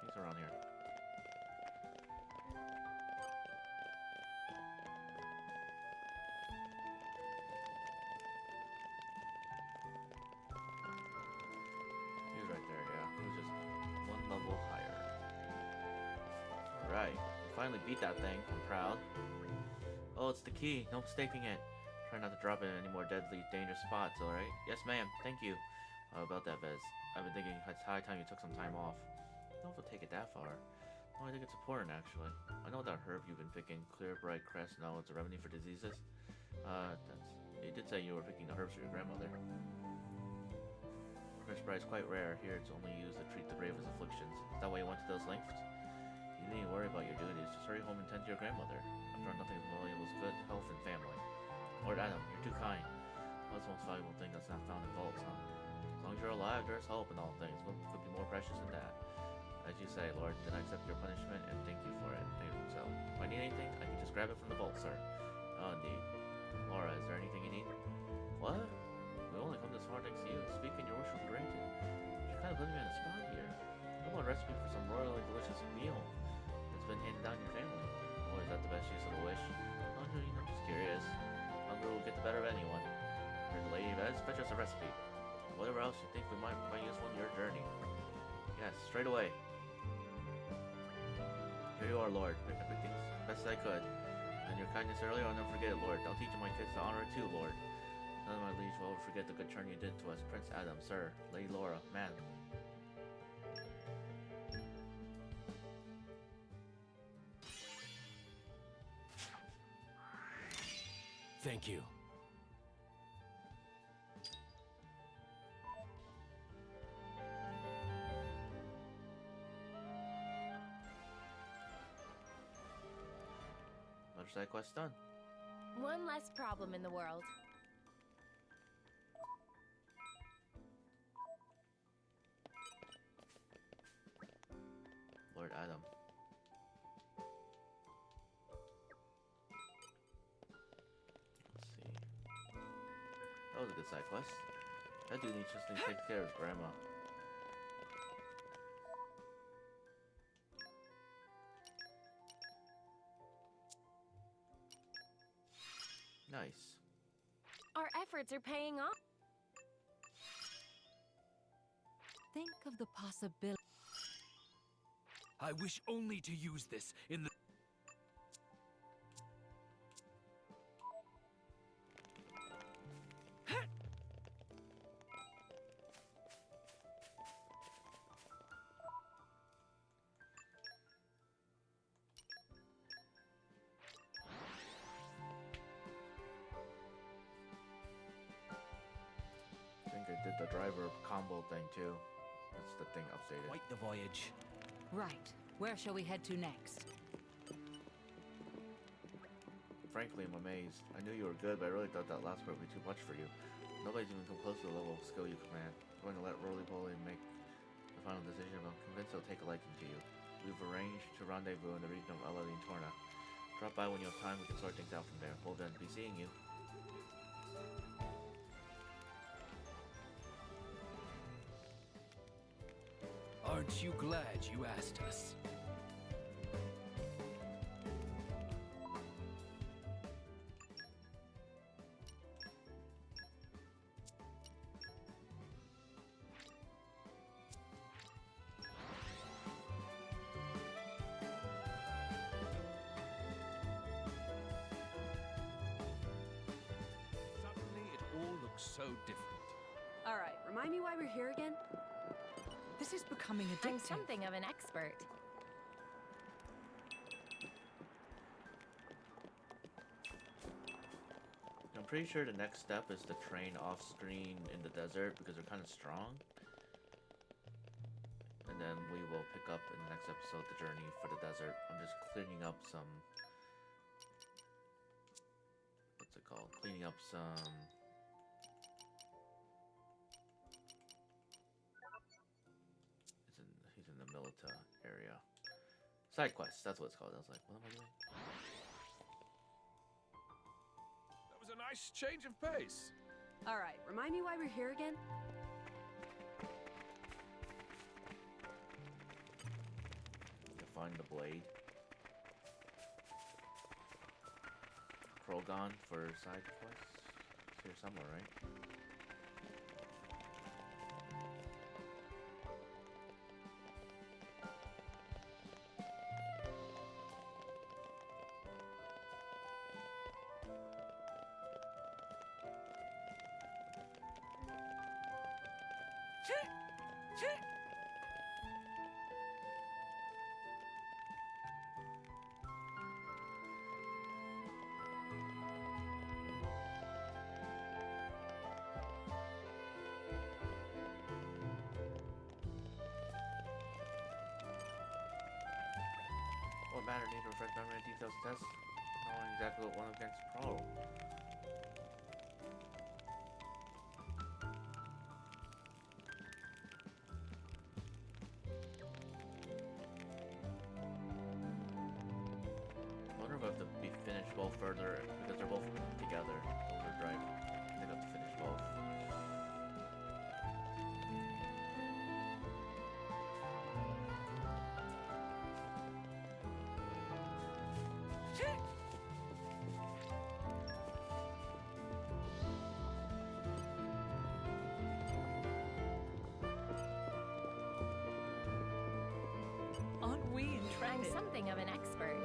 He's around here. He was right there, yeah. He was just one level higher. Alright. Finally beat that thing. I'm proud. Oh, it's the key. No mistaking it. Try not to drop it in any more deadly, dangerous spots, alright? Yes, ma'am. Thank you. About that, Vez. I've been thinking it's high time you took some time off. I don't know if it'll take it that far. No, I think it's important, actually. I know that herb you've been picking, clear, bright crest, now it's a remedy for diseases. You did say you were picking the herbs for your grandmother. Crest bright is quite rare. Here, it's only used to treat the bravest afflictions. Is that why you went to those lengths? You needn't worry about your duties. Just hurry home and tend to your grandmother. After all, nothing is more valuable is good health and family. Lord Adam, you're too kind. What's the most valuable thing that's not found in vaults, huh? As long as you're alive, there's hope in all things. What could be more precious than that? As you say, Lord, then I accept your punishment and thank you for it. Thank you. So, if I need anything, I can just grab it from the vault, sir. Oh, indeed. Laura, is there anything you need? What? We only come this far thanks to you. Speak and your wish will be granted. You're kind of putting me on the spot here. I want a recipe for some royally delicious meal that's been handed down in your family. Oh, is that the best use of a wish? Oh, no, just curious. Hunger will get the better of anyone. fetch us a recipe. Whatever else you think we might find useful in your journey. Yes, straight away. Here you are, Lord. Everything's best I could. And your kindness earlier, I'll never forget it, Lord. I'll teach my kids to honor it too, Lord. None of my liege will ever forget the good turn you did to us. Prince Adam, Sir, Lady Laura, man. Thank you. Another side quest done. One less problem in the world. Lord Adam. Let's see. That was a good side quest. That dude needs just to take care of his grandma. Nice. Our efforts are paying off. Think of the possibility. I wish only to use this in the... I think I did the driver combo thing too. That's the thing updated. Quite the voyage. Right. Where shall we head to next? Frankly, I'm amazed. I knew you were good, but I really thought that last part would be too much for you. Nobody's even come close to the level of skill you command. I'm going to let Roly-Poly make the final decision, but I'm convinced he'll take a liking to you. We've arranged to rendezvous in the region of Elodie and Torna. Drop by when you have time, we can sort things out from there. We'll then be seeing you. Aren't you glad you asked us? Suddenly, it all looks so different. All right, remind me why we're here again? This is becoming I'm addictive. something of an expert. I'm pretty sure the next step is to train off-screen in the desert because they're kind of strong. And then we will pick up in the next episode the journey for the desert. I'm just cleaning up some... What's it called? Cleaning up some... He's in the Milita area. Side quest, that's what it's called. I was like, what am I doing? That was a nice change of pace. All right, remind me why we're here again? To find the blade. Krogan for side quests. It's here somewhere, right? What matter need to refresh memory and details of tests? Knowing exactly what one against Pro. I wonder if I have to be finished both further because they're both together. Overdrive. I think I have to finish both. I'm something of an expert.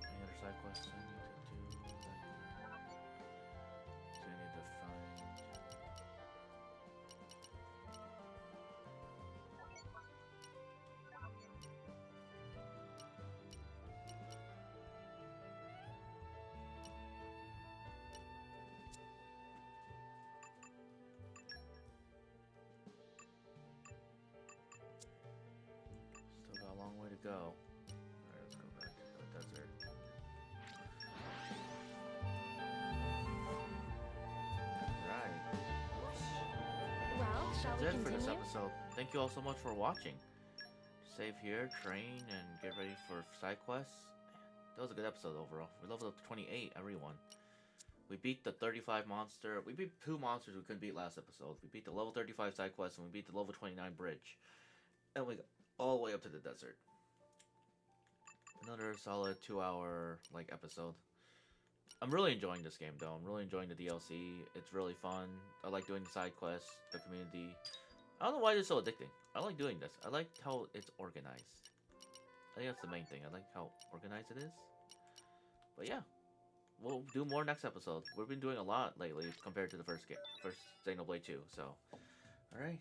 Any other side quests I need to do? So I need to find. Still got a long way to go. Alright, let's go back to the desert. Right. Well, shall That's we it for this continue? episode. Thank you all so much for watching. Save here, train, and get ready for side quests. That was a good episode overall. We leveled up to 28, everyone. We beat the 35 monster. We beat 2 monsters we couldn't beat last episode. We beat the level 35 side quest, and we beat the level 29 bridge. And we got all the way up to the desert. Another solid 2-hour episode. I'm really enjoying this game though. I'm really enjoying the DLC. It's really fun. I like doing the side quests, the community. I don't know why it's so addicting. I like doing this. I like how it's organized. I think that's the main thing. I like how organized it is. But yeah, we'll do more next episode. We've been doing a lot lately compared to the first Xenoblade 2. So, all right.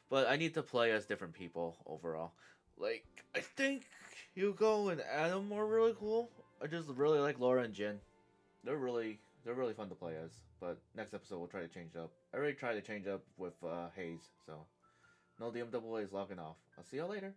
But I need to play as different people overall. Like, I think Hugo and Adam are really cool. I just really like Laura and Jin. They're really fun to play as. But next episode we'll try to change up. I already tried to change up with Hayes, so no DMAA is logging off. I'll see y'all later.